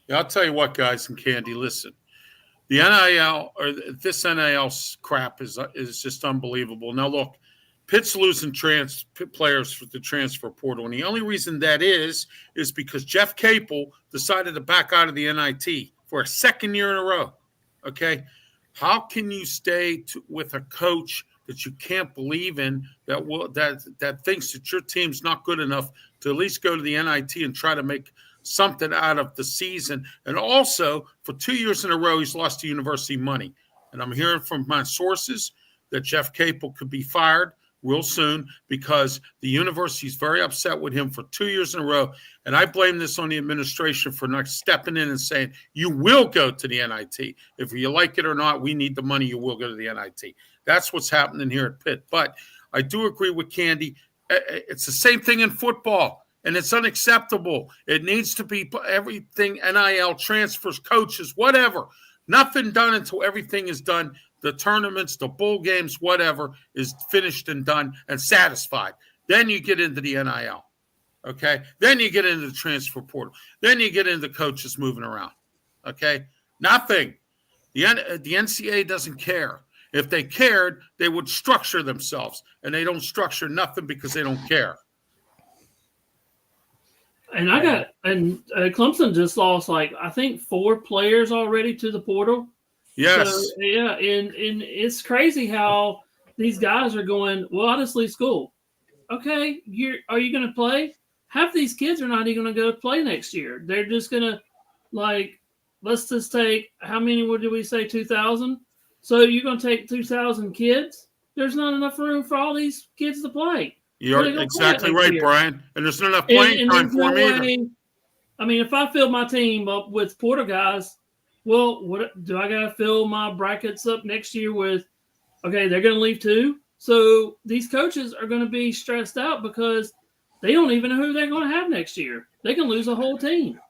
Yeah, I'll tell you what, guys and Candy, listen. The NIL, or this NIL crap is just unbelievable. Now, look, Pitt's losing players for the transfer portal, and the only reason that is because Jeff Capel decided to back out of the NIT for a second year in a row. Okay, how can you stay with a coach that you can't believe in that thinks that your team's not good enough to at least go to the NIT and try to make something out of the season? And also, for 2 years in a row, he's lost the university money. And I'm hearing from my sources that Jeff Capel could be fired real soon because the university is very upset with him for 2 years in a row. And I blame this on the administration for not stepping in and saying, you will go to the NIT. If you like it or not, we need the money. You will go to the NIT. That's what's happening here at Pitt. But I do agree with Candy. It's the same thing in football, and it's unacceptable. It needs to be everything NIL, transfers, coaches, whatever. Nothing done until everything is done. The tournaments, the bowl games, whatever is finished and done and satisfied. Then you get into the NIL, okay? Then you get into the transfer portal. Then you get into coaches moving around, okay? Nothing. The NCAA doesn't care. If they cared, they would structure themselves, and they don't structure nothing because they don't care. And Clemson just lost I think 4 players already to the portal. Yes. So, yeah, and it's crazy how these guys are going, well, I'll just leave school. Okay, are you going to play? Half these kids are not even going to go play next year. They're just going to, let's just take, how many did we say, 2,000? So you're going to take 2,000 kids? There's not enough room for all these kids to play. You're exactly right, Brian. And there's not enough playing time for them either. I mean, if I fill my team up with portal guys, well, what do I got to fill my brackets up next year with? Okay, they're going to leave too. So these coaches are going to be stressed out because they don't even know who they're going to have next year. They can lose a whole team.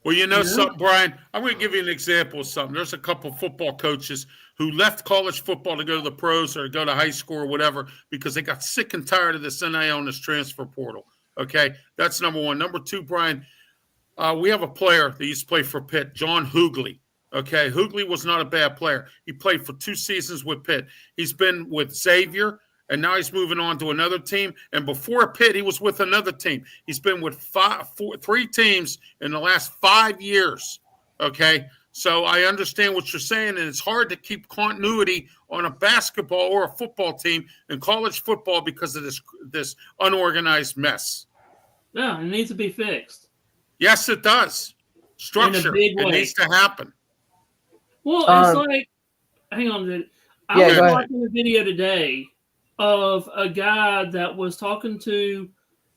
Well, you know Yeah. something, Brian? I'm going to give you an example of something. There's a couple of football coaches who left college football to go to the pros or go to high school or whatever because they got sick and tired of this NIL and this transfer portal. Okay, that's number one. Number two, Brian, we have a player that used to play for Pitt, John Hoogley. Okay, Hoogley was not a bad player. He played for 2 seasons with Pitt. He's been with Xavier, and now he's moving on to another team. And before Pitt, he was with another team. He's been with 3 teams in the last 5 years. Okay, so I understand what you're saying, and it's hard to keep continuity on a basketball or a football team in college football because of this unorganized mess. Yeah, it needs to be fixed. Yes, it does. Structure. big It way. needs to happen. Well, it's like, hang on a minute. I Yeah, was go ahead. watching a video today of a guy that was talking to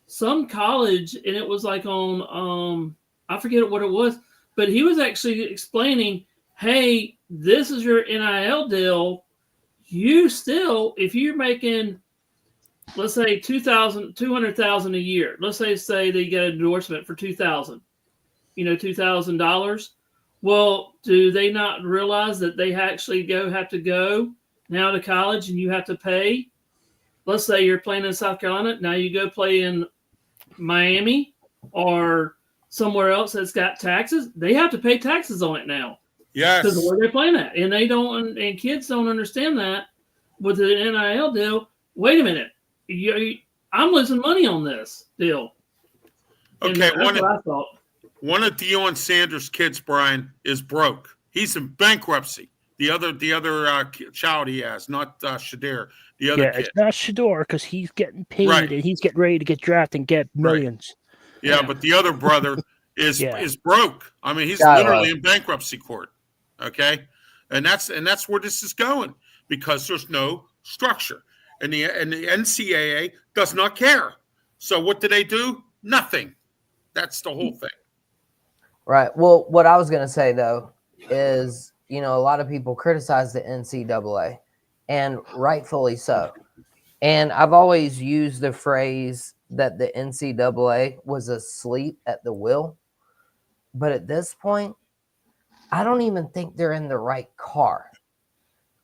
some college, and it was like on, I forget what it was, but he was actually explaining, hey, this is your NIL deal. You still, if you're making, let's say $200,000 a year, let's say they get an endorsement for $2,000, $2,000. Well, do they not realize that they actually have to go now to college and you have to pay? Let's say you're playing in South Carolina. Now you go play in Miami or somewhere else that's got taxes. They have to pay taxes on it now. Yes. Because of where they're playing at. And and kids don't understand that with the NIL deal. Wait a minute. I'm losing money on this deal. Okay, that's what I thought. One of Deion Sanders' kids, Brian, is broke. He's in bankruptcy. The other child he has, not Shadir. The other kid. It's not Shador because he's getting paid Right. and he's getting ready to get drafted and get millions. Yeah, but the other brother is broke. I mean, he's literally in bankruptcy court. Okay, and that's where this is going because there's no structure, and the NCAA does not care. So what do? Nothing. That's the whole thing. Right. Well, what I was going to say, though, is, a lot of people criticize the NCAA, and rightfully so. And I've always used the phrase that the NCAA was asleep at the wheel. But at this point, I don't even think they're in the right car.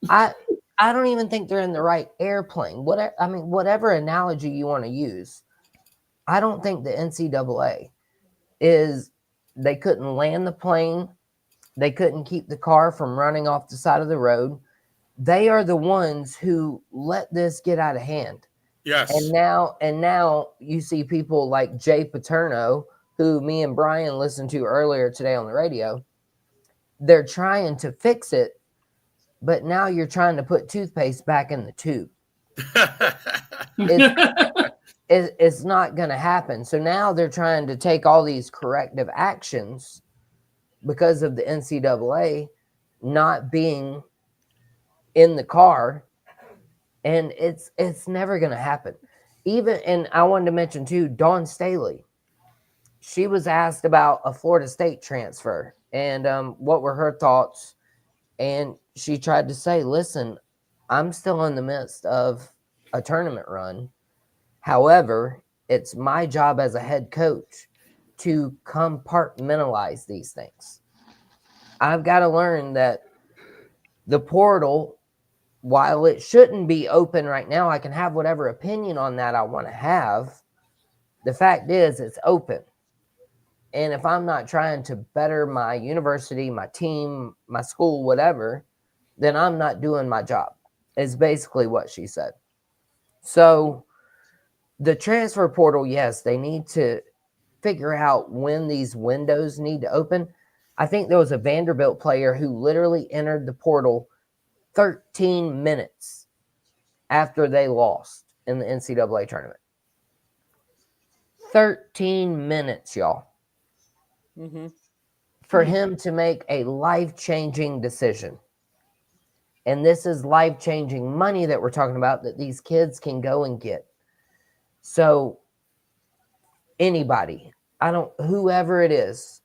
I don't even think they're in the right airplane. Whatever analogy you want to use, I don't think the NCAA is. They couldn't land the plane. They couldn't keep the car from running off the side of the road. They are the ones who let this get out of hand. Yes. And now you see people like Jay Paterno, who me and Brian listened to earlier today on the radio. They're trying to fix it, but now you're trying to put toothpaste back in the tube. It's not going to happen. So now they're trying to take all these corrective actions because of the NCAA not being in the car, and it's never going to happen. And I wanted to mention too, Dawn Staley. She was asked about a Florida State transfer and what were her thoughts, and she tried to say, "Listen, I'm still in the midst of a tournament run. However, it's my job as a head coach to compartmentalize these things. I've got to learn that the portal, while it shouldn't be open right now, I can have whatever opinion on that I want to have. The fact is, it's open. And if I'm not trying to better my university, my team, my school, whatever, then I'm not doing my job," is basically what she said. So the transfer portal, yes, they need to figure out when these windows need to open. I think there was a Vanderbilt player who literally entered the portal 13 minutes after they lost in the NCAA tournament. 13 minutes, y'all. Mm-hmm. For him to make a life-changing decision. And this is life-changing money that we're talking about that these kids can go and get. So anybody, whoever it is,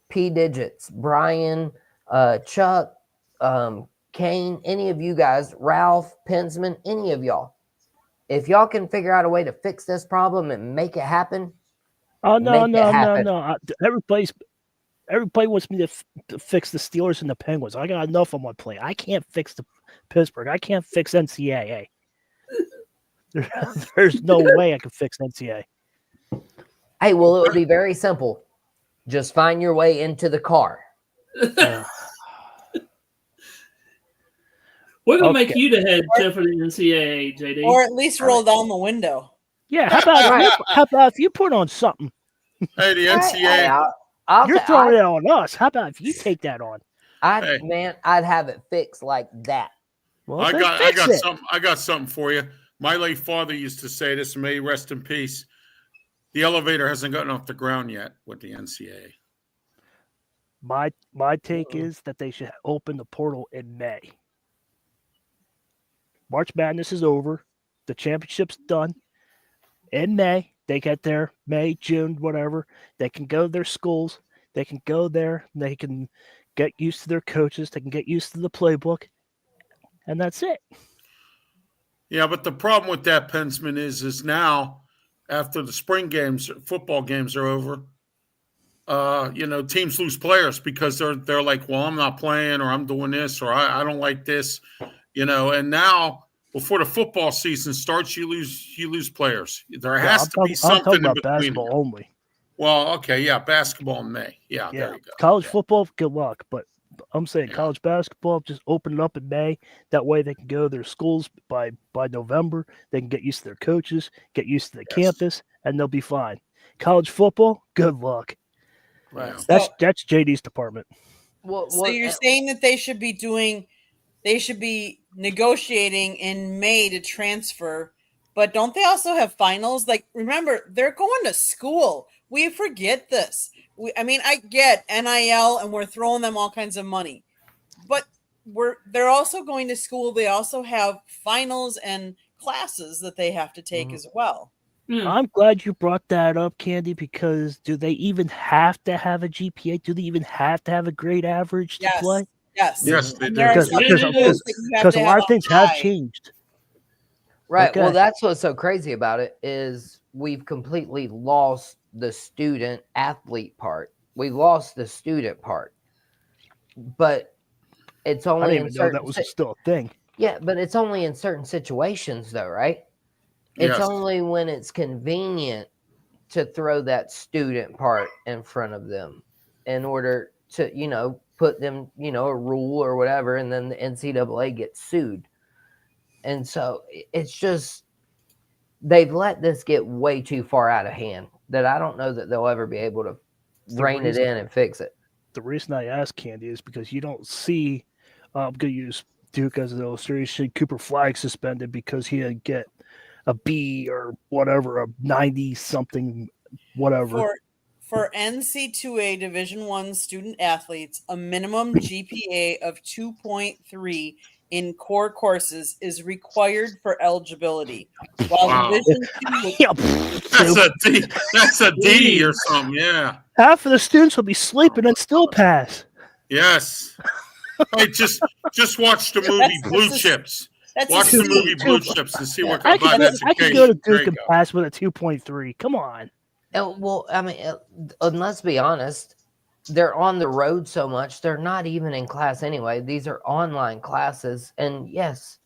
P Digits, Brian, Chuck, Kane, any of you guys, Ralph, Pensman, any of y'all. If y'all can figure out a way to fix this problem and make it happen, Oh make it happen. no! Everybody wants me to fix the Steelers and the Penguins. I got enough on my plate. I can't fix the Pittsburgh. I can't fix NCAA. There's no way I can fix NCAA. Hey, well, it would be very simple. Just find your way into the car. We're gonna make Okay. you the head chef of the NCAA, JD. Or at least roll down the window. Yeah, how about if you put on something? Hey, the NCAA. You're throwing it on us. How about if you take that on? Hey. Man, I'd have it fixed like that. Well, I then got fix it. something. I got something for you. My late father used to say this. May he rest in peace. The elevator hasn't gotten off the ground yet with the NCAA. My take is that they should open the portal in May. March Madness is over. The championship's done. In May, they get there. May, June, whatever. They can go to their schools. They can go there. They can get used to their coaches. They can get used to the playbook. And that's it. Yeah, but the problem with that, Pensman, is now after the spring games, football games are over. Teams lose players because they're like, well, I'm not playing, or I'm doing this, or I don't like this, And now before the football season starts, you lose players. There has to be something I'm talking in about between. basketball only. Well, okay, yeah, basketball in May. Yeah, there you go. College Yeah. football, good luck. But I'm saying Yeah. college basketball, just open it up in May. That way they can go to their schools by November. They can get used to their coaches, get used to the campus, and they'll be fine. College football, good luck. Right. Yeah. That's JD's department. So you're saying that they should be negotiating in May to transfer, but don't they also have finals? Like, remember, they're going to school. We forget this. I get NIL and we're throwing them all kinds of money, but they're also going to school. They also have finals and classes that they have to take as well. I'm glad you brought that up, Candy, because do they even have to have a GPA? Do they even have to have a grade average to play? Yes. Yes, they And do. there are Because some schools that you have to a lot of have things a have high. changed. Right. Okay. Well, that's what's so crazy about it is we've completely lost the student athlete part. We lost the student part, but it's I only didn't in even know that was still a thing. Yeah, but it's only in certain situations, though, right? It's Yes. only when it's convenient to throw that student part in front of them in order to, put them, a rule or whatever, and then the NCAA gets sued. And so it's just they've let this get way too far out of hand that I don't know that they'll ever be able to rein it in and fix it. The reason I ask Candy is because you don't see. I'm going to use Duke as an illustration. Cooper Flag suspended because he didn't get a B or whatever, a 90 something, whatever. For NC2A Division I student athletes, a minimum GPA of 2.3 in core courses is required for eligibility. While Wow. Division II That's a D or something. Yeah. Half of the students will be sleeping and still pass. Yes. Hey, just watch the movie Blue Chips. Watch the movie Blue Chips and see what I about can go to education. There Duke you and go. pass with a 2.3. Come on. Well, and let's be honest, they're on the road so much, they're not even in class anyway. These are online classes. And yes,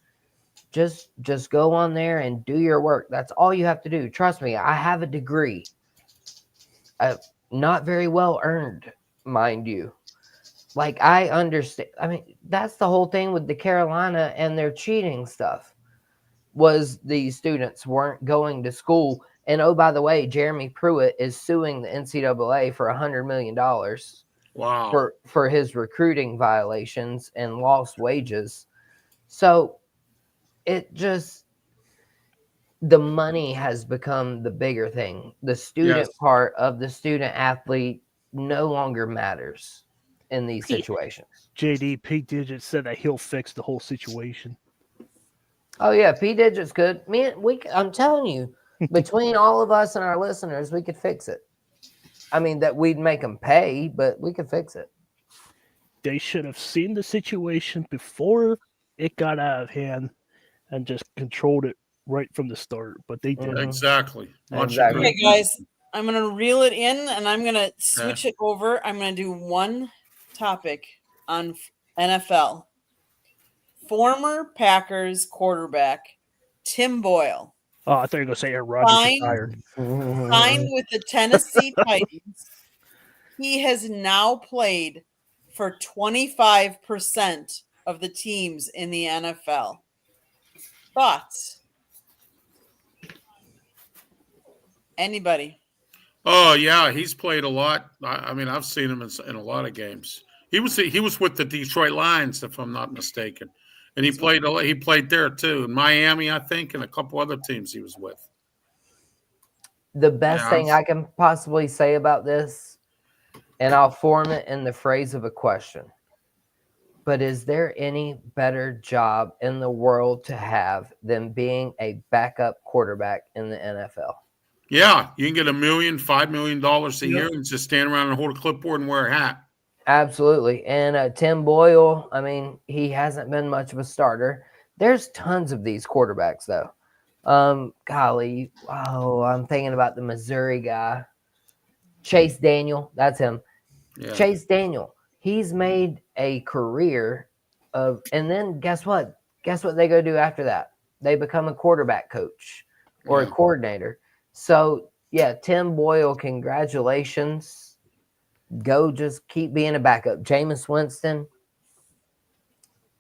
just go on there and do your work. That's all you have to do. Trust me, I have a degree. Not very well earned, mind you. Like, I understand. That's the whole thing with the Carolina and their cheating stuff was the students weren't going to school. And oh, by the way, Jeremy Pruitt is suing the NCAA for $100 million Wow. for his recruiting violations and lost wages. So the money has become the bigger thing. The student part of the student athlete no longer matters in these situations. JD P Digit said that he'll fix the whole situation. Oh yeah, P Digit's good. I'm telling you, between all of us and our listeners, we could fix it. That we'd make them pay, but we could fix it. They should have seen the situation before it got out of hand and just controlled it right from the start. But they didn't. Exactly. Much Exactly. Okay, agreed. guys, I'm going to reel it in and I'm going to switch it over. I'm going to do one topic on NFL. Former Packers quarterback Tim Boyle Oh, I thought you were going to say Aaron Rodgers Fine. retired. signed with the Tennessee Titans. He has now played for 25% of the teams in the NFL. Thoughts? Anybody? Oh yeah, he's played a lot. I mean, I've seen him in a lot of games. He was with the Detroit Lions, if I'm not mistaken, and he played there too in Miami, I think, and a couple other teams he was with. The best Yeah, thing I can possibly say about this, and I'll form it in the phrase of a question, but is there any better job in the world to have than being a backup quarterback in the NFL? Yeah, you can get $5 million a Yep. year and just stand around and hold a clipboard and wear a hat. Absolutely. And Tim Boyle, I mean, he hasn't been much of a starter. There's tons of these quarterbacks, though. Golly, I'm thinking about the Missouri guy, Chase Daniel. That's him. Yeah. Chase Daniel. He's made a career of, and then guess what? Guess what they go do after that? They become a quarterback coach or a Yeah. coordinator. So, yeah, Tim Boyle, congratulations. Go just keep being a backup. Jameis Winston,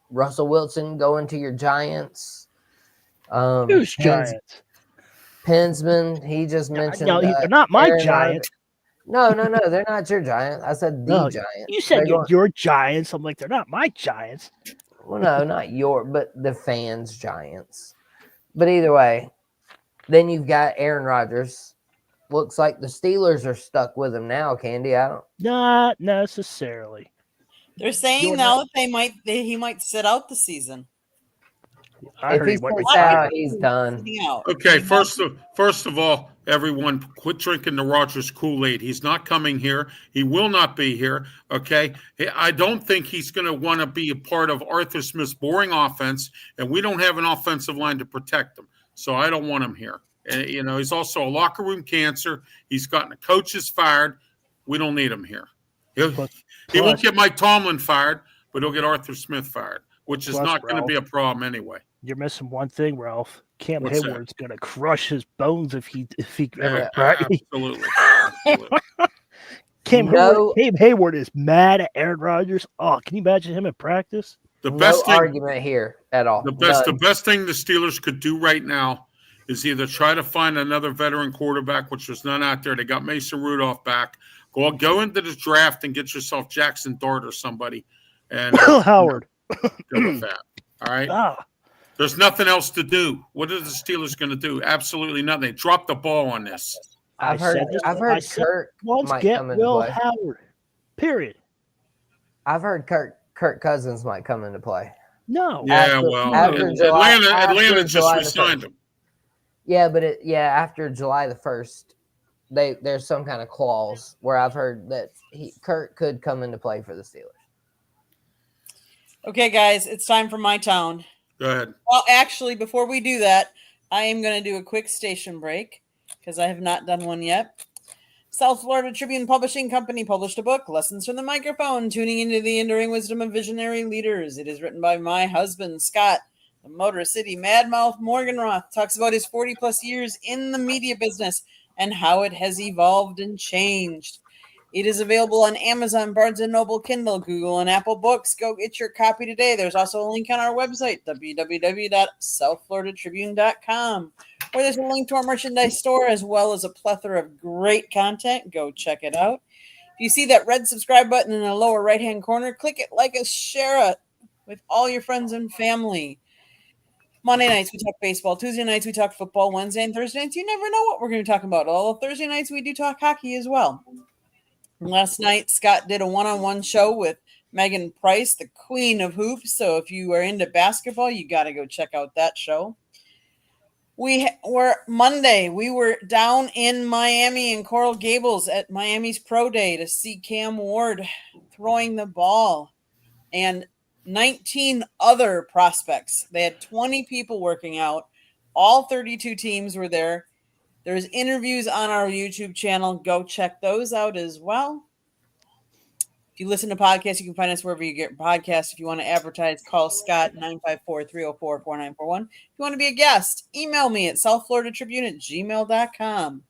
Russell Wilson going to your Giants. Who's Giants? Pensman, he just mentioned. No, they're not my Aaron Giants. Rodgers. No, they're not your Giants. I said the No, Giants. You said They're going- your Giants. I'm like, they're not my Giants. Well, no, not your, but the fans' Giants. But either way, then you've got Aaron Rodgers. Looks like the Steelers are stuck with him now, Candy. I don't. Not necessarily. They're saying You're now that he might sit out the season. I If heard he he might sits retire. out, he's done. Sitting out. Okay, first of all, everyone, quit drinking the Rodgers Kool-Aid. He's not coming here. He will not be here. Okay, I don't think he's going to want to be a part of Arthur Smith's boring offense, and we don't have an offensive line to protect him. So I don't want him here. He's also a locker room cancer. He's gotten the coaches fired. We don't need him here. He won't get Mike Tomlin fired, but he'll get Arthur Smith fired, which is Plus, not going to be a Ralph, problem anyway. You're missing one thing, Ralph. Cam What's that? Hayward's gonna crush his bones if he Yeah, right? absolutely. Absolutely. Cam No. Hayward is mad at Aaron Rodgers. Oh, can you imagine him in practice? The No best thing, argument here at all. the best None. thing the Steelers could do right now is either try to find another veteran quarterback, which there's none out there. They got Mason Rudolph back. Go into the draft and get yourself Jackson Dart or somebody, and Will Howard. go with that. All right. Ah, There's nothing else to do. What are the Steelers going to do? Absolutely nothing. They dropped the ball on this. I've I heard. said this- I've I heard said Kirk once might get come into Will play. Howard. Period. I've heard Kirk Cousins might come into play. No. Yeah, After- well, after July- Atlanta after just July the re-signed 1st. him. Yeah, but after July the 1st, there's some kind of clause where I've heard that Kirk could come into play for the Steelers. Okay, guys, it's time for my town. Go ahead. Well, actually, before we do that, I am going to do a quick station break because I have not done one yet. South Florida Tribune Publishing Company published a book, Lessons from the Microphone, Tuning into the Enduring Wisdom of Visionary Leaders. It is written by my husband, Scott, the Motor City Madmouth Morganroth. Talks about his 40-plus years in the media business and how it has evolved and changed. It is available on Amazon, Barnes & Noble, Kindle, Google, and Apple Books. Go get your copy today. There's also a link on our website, www.southfloridatribune.com, where there's a link to our merchandise store as well as a plethora of great content. Go check it out. If you see that red subscribe button in the lower right-hand corner, click it, like us, share it with all your friends and family. Monday nights, we talk baseball. Tuesday nights, we talk football. Wednesday and Thursday nights, you never know what we're going to be talking about. Although Thursday nights, we do talk hockey as well. Last night, Scott did a one-on-one show with Megan Price, the queen of hoops. So if you are into basketball, you got to go check out that show. Monday, we were down in Miami in Coral Gables at Miami's Pro Day to see Cam Ward throwing the ball. and 19 other prospects. They had 20 people working out. All 32 teams were there. There's interviews on our YouTube channel. Go check those out as well. If you listen to podcasts, you can find us wherever you get podcasts. If you want to advertise, call Scott 954-304-4941. If you want to be a guest, email me at southfloridatribune@gmail.com.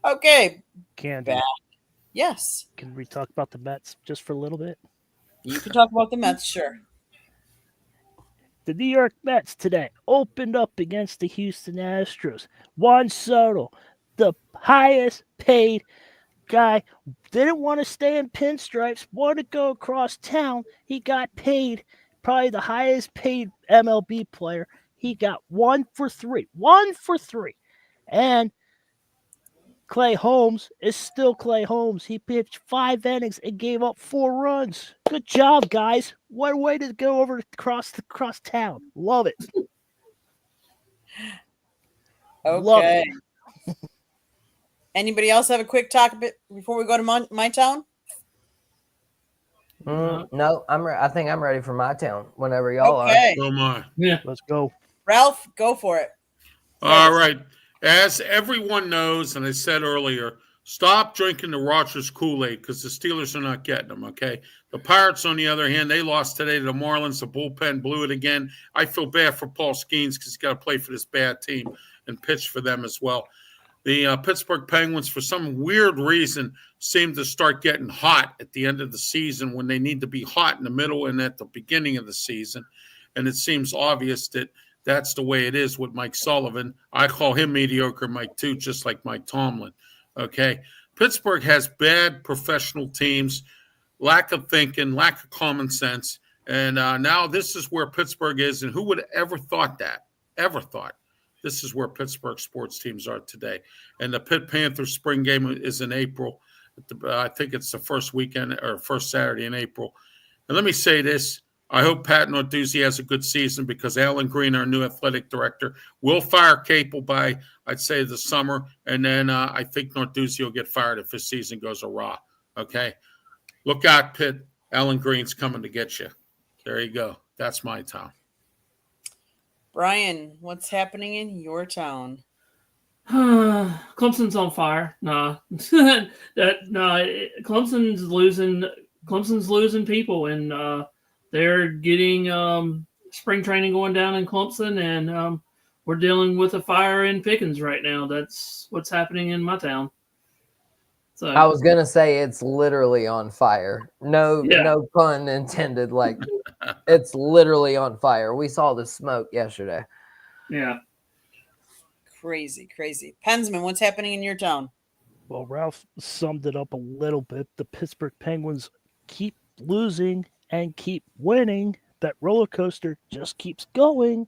Okay. Candy, Back. Yes. can we talk about the Mets just for a little bit? You can talk about the Mets, sure. The New York Mets today opened up against the Houston Astros. Juan Soto, the highest paid guy, didn't want to stay in pinstripes, wanted to go across town. He got paid, probably the highest paid MLB player. He got 1 for 3. 1 for 3. And Clay Holmes is still Clay Holmes. He pitched 5 innings and gave up 4 runs. Good job, guys. What a way to go over across town. Love it. Love Okay. it. Anybody else have a quick talk a bit before we go to my town? No, I think I'm ready for my town whenever y'all are. Okay. Oh my. Yeah. Let's go. Ralph, go for it. All right. As everyone knows, and I said earlier, stop drinking the Rogers Kool-Aid because the Steelers are not getting them, okay? The Pirates, on the other hand, they lost today to the Marlins. The bullpen blew it again. I feel bad for Paul Skeens because he's got to play for this bad team and pitch for them as well. The Pittsburgh Penguins, for some weird reason, seem to start getting hot at the end of the season when they need to be hot in the middle and at the beginning of the season. And it seems obvious that that's the way it is with Mike Sullivan. I call him mediocre Mike too, just like Mike Tomlin. Okay. Pittsburgh has bad professional teams, lack of thinking, lack of common sense. And now this is where Pittsburgh is. And who would have ever thought that? Ever thought? This is where Pittsburgh sports teams are today. And the Pitt Panthers spring game is in April. I think it's the first weekend or first Saturday in April. And let me say this. I hope Pat Narduzzi has a good season because Alan Green, our new athletic director, will fire Capel by, I'd say, the summer. And then I think Narduzzi will get fired if his season goes awry. Okay? Look out, Pitt. Alan Green's coming to get you. There you go. That's my town. Brian, what's happening in your town? Clemson's on fire. Nah. Clemson's losing people, and they're getting spring training going down in Clemson, and we're dealing with a fire in Pickens right now. That's what's happening in my town. So I was gonna say it's literally on fire. No pun intended. Like it's literally on fire. We saw the smoke yesterday. yeah. Crazy. Pensman, what's happening in your town? Well, Ralph summed it up a little bit. The Pittsburgh Penguins keep losing and keep winning. That roller coaster just keeps going.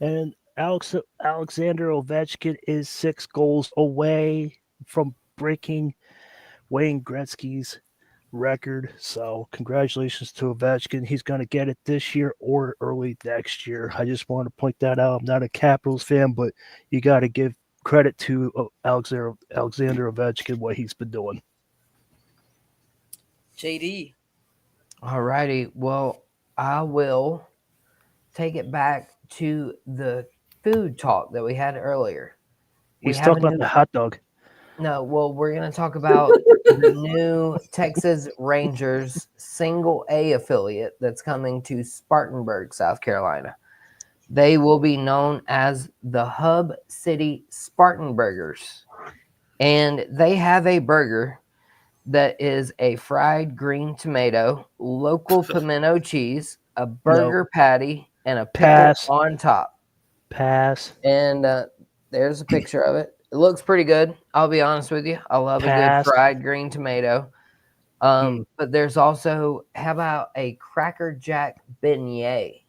And Alexander Ovechkin is 6 goals away from breaking Wayne Gretzky's record. So congratulations to Ovechkin. He's going to get it this year or early next year. I just want to point that out. I'm not a Capitals fan, but you got to give credit to Alexander Ovechkin, what he's been doing. JD. All righty. Well, I will take it back to the food talk that we had earlier. He's talking about the hot dog. No, well, we're going to talk about the new Texas Rangers single A affiliate that's coming to Spartanburg, South Carolina. They will be known as the Hub City Spartanburgers. And they have a burger that is a fried green tomato, local pimento cheese, a burger patty, and a pickle on top. Pass. And there's a picture of it. It looks pretty good. I'll be honest with you. I love a good fried green tomato. But there's also, how about a Cracker Jack beignet?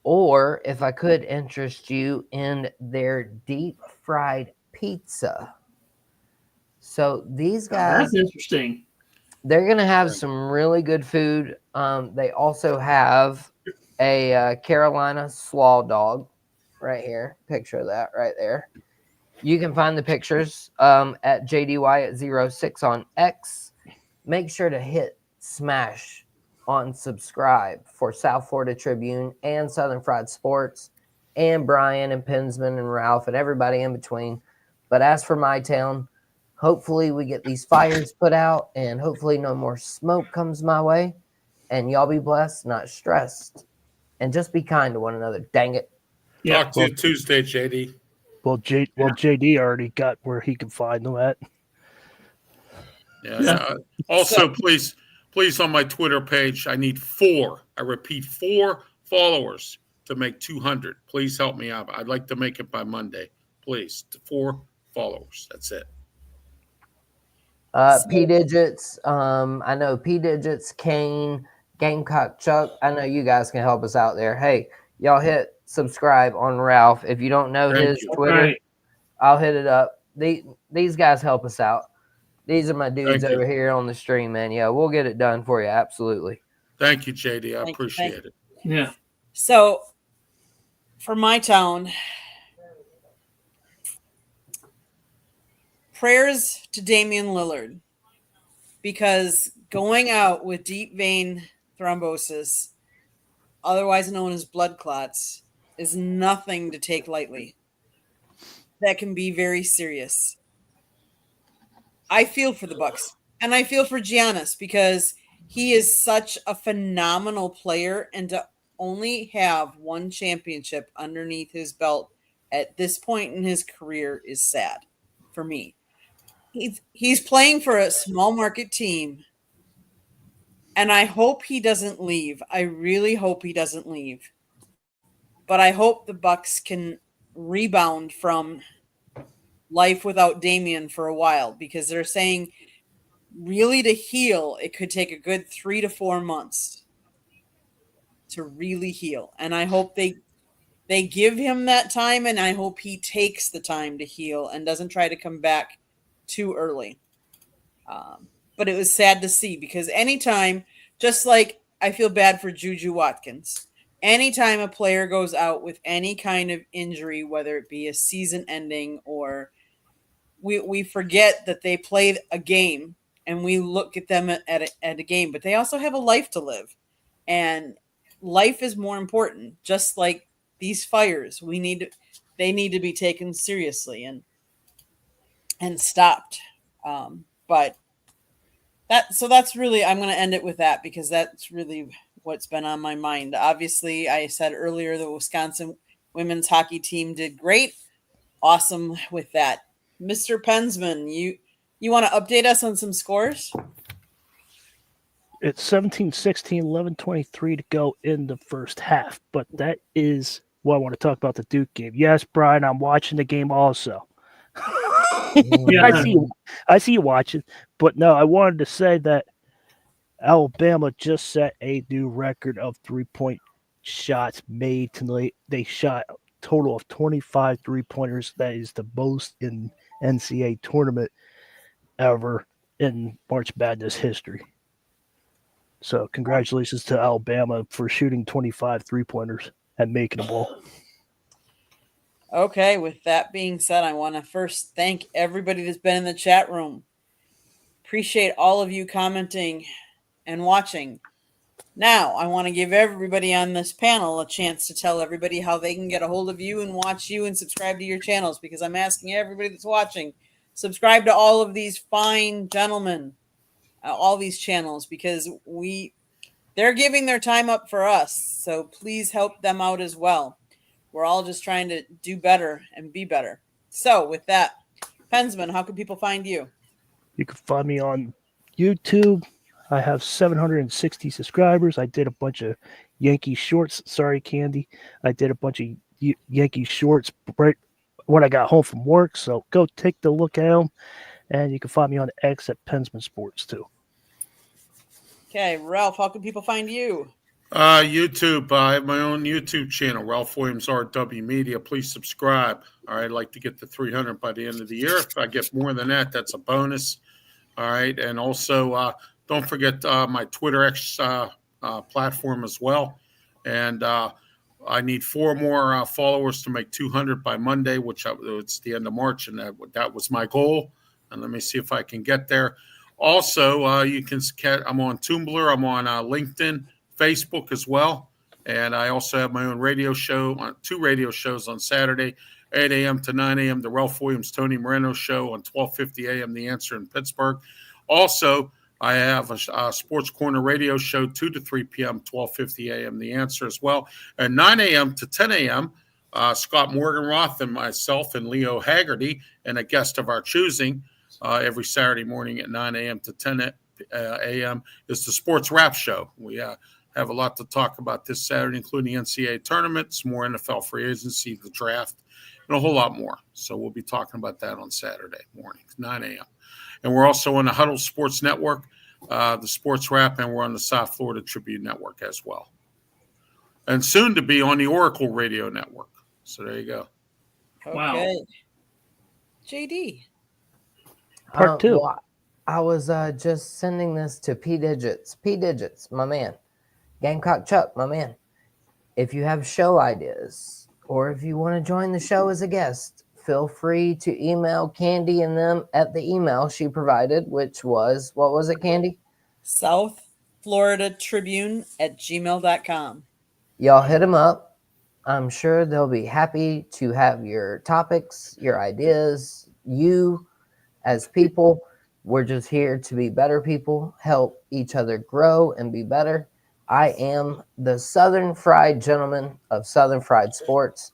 Or if I could interest you in their deep fried pizza. So these guys, That's interesting. They're going to have some really good food. They also have a Carolina slaw dog right here. Picture of that right there. You can find the pictures at JDY at 06 on X. Make sure to hit smash on subscribe for South Florida Tribune and Southern Fried Sports and Brian and Pinsman and Ralph and everybody in between. But as for my town, hopefully we get these fires put out and hopefully no more smoke comes my way. And y'all be blessed, not stressed. And just be kind to one another. Dang it. Yeah. Talk to you Tuesday, JD. Well, JD already got where he can find them at. Yeah. Also, please on my Twitter page, I need 4. I repeat, 4 followers to make 200. Please help me out. I'd like to make it by Monday. Please, 4 followers. That's it. P Digits, I know P Digits, Kane, Gamecock Chuck. I know you guys can help us out there. Hey, y'all hit subscribe on Ralph. If you don't know Thank his you. Twitter, Right. I'll hit it up. These guys help us out. These are my dudes Thank you. over here on the stream, man. Yeah, we'll get it done for you. Absolutely. Thank you, JD. I Thank you. appreciate it. Yeah. So, for my town, prayers to Damian Lillard, because going out with deep vein thrombosis, otherwise known as blood clots, is nothing to take lightly. That can be very serious. I feel for the Bucks, and I feel for Giannis because he is such a phenomenal player, and to only have one championship underneath his belt at this point in his career is sad for me. He's playing for a small market team, and I hope he doesn't leave. I really hope he doesn't leave. But I hope the Bucks can rebound from life without Damian for a while, because they're saying really to heal, it could take a good 3 to 4 months to really heal. And I hope they give him that time, and I hope he takes the time to heal and doesn't try to come back too early. But it was sad to see, because anytime, just like I feel bad for Juju Watkins, anytime a player goes out with any kind of injury, whether it be a season ending or we forget that they played a game and we look at them at a game, but they also have a life to live, and life is more important. Just like these fires, they need to be taken seriously and stopped. But that's really, I'm going to end it with that, because that's really what's been on my mind. Obviously, I said earlier the Wisconsin women's hockey team did great. Awesome with that. Mr. Pensman, you want to update us on some scores? It's 17-16, 11-23 to go in the first half. But that is what I want to talk about, the Duke game. Yes, Brian, I'm watching the game also. Yeah. I see you watching. But no, I wanted to say that Alabama just set a new record of 3-point shots made tonight. They shot a total of 25 3-pointers. That is the most in NCAA tournament ever in March Madness history. So congratulations to Alabama for shooting 25 3-pointers and making them all. Okay, with that being said, I want to first thank everybody that's been in the chat room. Appreciate all of you commenting and watching. Now, I want to give everybody on this panel a chance to tell everybody how they can get a hold of you and watch you and subscribe to your channels, because I'm asking everybody that's watching, subscribe to all of these fine gentlemen, all these channels, because they're giving their time up for us. So please help them out as well. We're all just trying to do better and be better. So with that, Pensman, how can people find you? You can find me on YouTube. I have 760 subscribers. I did a bunch of Yankee shorts. Sorry, Candy. I did a bunch of Yankee shorts right when I got home from work. So go take a look at them. And you can find me on X at Pensman Sports too. Okay, Ralph, how can people find you? YouTube. I have my own YouTube channel, Ralph Williams RW Media. Please subscribe. All right, I'd like to get to 300 by the end of the year. If I get more than that, that's a bonus. All right, and also don't forget my Twitter X platform as well. And I need 4 more followers to make 200 by Monday, which it's the end of March, and that was my goal. And let me see if I can get there. Also, you can I'm on Tumblr, I'm on LinkedIn, Facebook as well, and I also have my own radio show, 2 radio shows on Saturday, 8 a.m. to 9 a.m. The Ralph Williams Tony Moreno Show on 12:50 a.m. The Answer in Pittsburgh. Also, I have a Sports Corner radio show 2 to 3 p.m. 12:50 a.m. The Answer as well, and 9 a.m. to 10 a.m. Scott Morganroth and myself and Leo Haggerty and a guest of our choosing. Every Saturday morning at 9 a.m. to 10 a.m. is the Sports Wrap Show. We have a lot to talk about this Saturday, including the NCAA tournament, some more NFL free agency, the draft, and a whole lot more. So we'll be talking about that on Saturday morning, 9 a.m. And we're also on the Huddle Sports Network, the Sports Wrap, and we're on the South Florida Tribune Network as well. And soon to be on the Oracle Radio Network. So there you go. Wow. Okay. JD. Part 2. Well, I was just sending this to P Digits. P Digits, my man. Gamecock Chuck, my man. If you have show ideas or if you want to join the show as a guest, feel free to email Candy and them at the email she provided, which was, what was it, Candy? South Florida Tribune at gmail.com. Y'all hit them up. I'm sure they'll be happy to have your topics, your ideas, you as people. We're just here to be better people, help each other grow and be better. I am the Southern Fried Gentleman of Southern Fried Sports.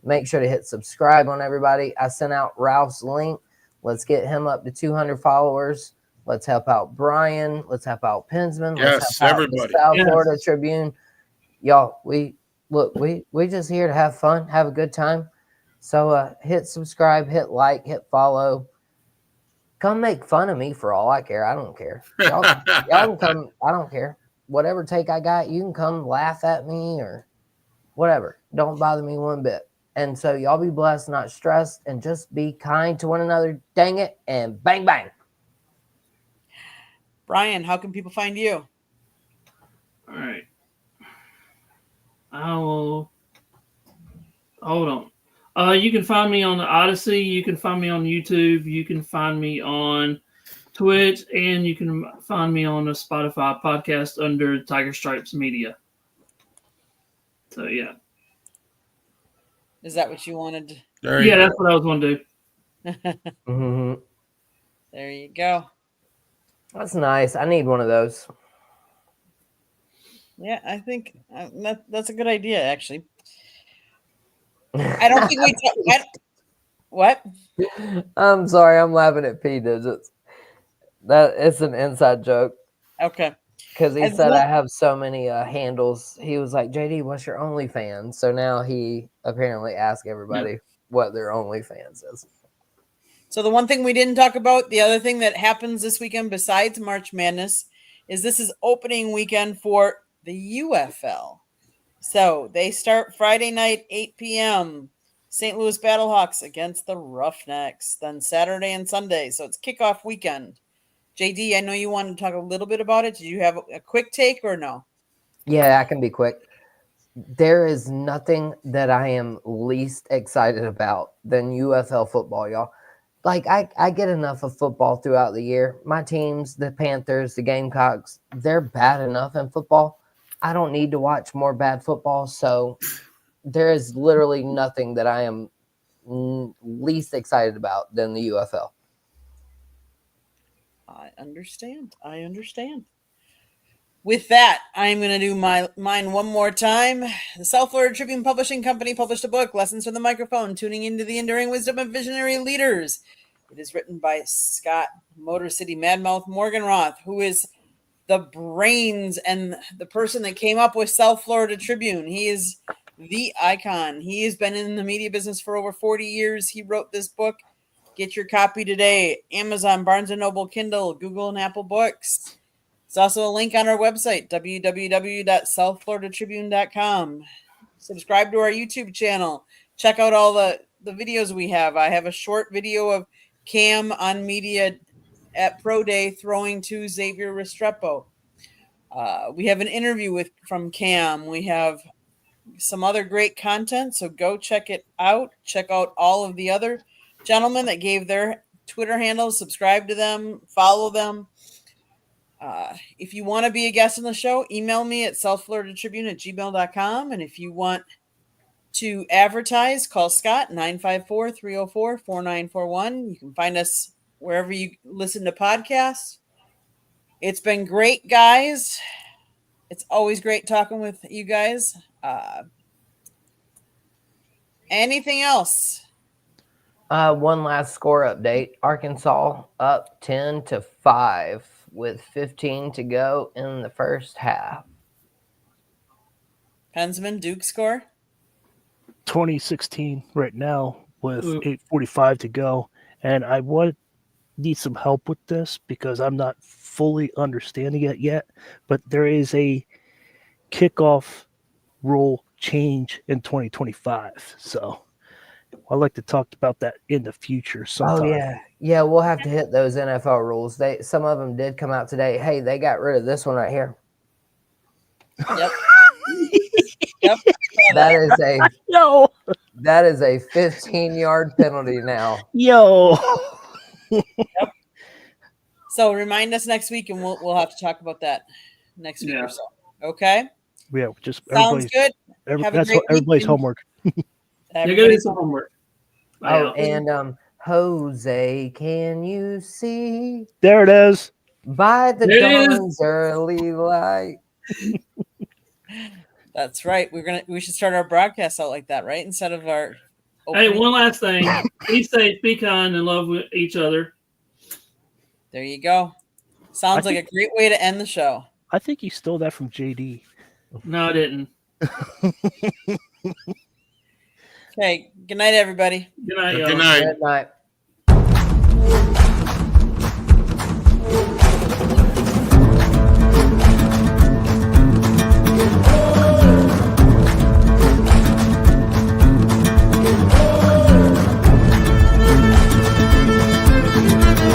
Make sure to hit subscribe on everybody. I sent out Ralph's link. Let's get him up to 200 followers. Let's help out Brian. Let's help out Pinsman. Yes, Let's help everybody. out the South Yes. Florida Tribune. Y'all, we just here to have fun, have a good time. So hit subscribe, hit like, hit follow. Come make fun of me for all I care. I don't care. Y'all can come. I don't care. Whatever take I got, you can come laugh at me or whatever. Don't bother me one bit. And so y'all be blessed, not stressed, and just be kind to one another. Dang it. And bang, bang. Brian, how can people find you? All right. I will. Hold on. You can find me on the Odyssey. You can find me on YouTube. You can find me on Twitch, and you can find me on a Spotify podcast under Tiger Stripes Media. So yeah, Is that what you wanted? There you yeah, go. that's what I was going to do. Mm-hmm. There you go. That's nice. I need one of those. Yeah, I think that's a good idea, actually. I don't think we. What? I'm sorry. I'm laughing at P Digits. That it's an inside joke. Okay. Because he I said love- I have so many handles. He was like, JD, what's your OnlyFans? So now he apparently asked everybody what their OnlyFans is. So the one thing we didn't talk about, the other thing that happens this weekend besides March Madness, is this is opening weekend for the UFL. So they start Friday night, 8 p.m. St. Louis Battlehawks against the Roughnecks. Then Saturday and Sunday. So it's kickoff weekend. JD, I know you wanted to talk a little bit about it. Did you have a quick take or no? Yeah, I can be quick. There is nothing that I am least excited about than UFL football, y'all. Like, I get enough of football throughout the year. My teams, the Panthers, the Gamecocks, they're bad enough in football. I don't need to watch more bad football. So there is literally nothing that I am least excited about than the UFL. I understand. With that, I'm going to do mine one more time. The South Florida Tribune Publishing Company published a book, Lessons from the Microphone, Tuning into the Enduring Wisdom of Visionary Leaders. It is written by Scott Motor City Madmouth Morganroth, who is the brains and the person that came up with South Florida Tribune. He is the icon. He has been in the media business for over 40 years. He wrote this book. Get your copy today. Amazon, Barnes & Noble, Kindle, Google, and Apple Books. There's also a link on our website, www.southfloridatribune.com. Subscribe to our YouTube channel. Check out all the videos we have. I have a short video of Cam on media at Pro Day throwing to Xavier Restrepo. We have an interview from Cam. We have some other great content, so go check it out. Check out all of the other gentlemen that gave their Twitter handles, subscribe to them, follow them. If you want to be a guest on the show, email me at southfloridatribune@gmail.com. And if you want to advertise, call Scott 954-304-4941. You can find us wherever you listen to podcasts. It's been great, guys. It's always great talking with you guys. Anything else? One last score update. Arkansas up 10-5 with 15 to go in the first half. Pensman, Duke score? 2016 right now with Ooh. 8:45 to go, and I need some help with this because I'm not fully understanding it yet. But there is a kickoff rule change in 2025, so I'd like to talk about that in the future sometime. Yeah. We'll have to hit those NFL rules. Some of them did come out today. Hey, they got rid of this one right here. Yep. Yep. Yo, That is a 15-yard penalty now. yo. So remind us next week, and we'll have to talk about that next week Yeah. or so. Okay. Yeah, just Sounds good. Have a that's great everybody's weekend. homework. You're going to Everybody- do some homework. Oh, and Jose, can you see There it is. by the There it is. dawn's early light? That's right. We should start our broadcast out like that, right? Instead of our Hey, opening. one last thing. Be safe, be kind, and love with each other. There you go. Sounds like a great way to end the show. I think you stole that from JD. No, I didn't. Okay. Good night, everybody. Good night, Good y'all. night. Good night.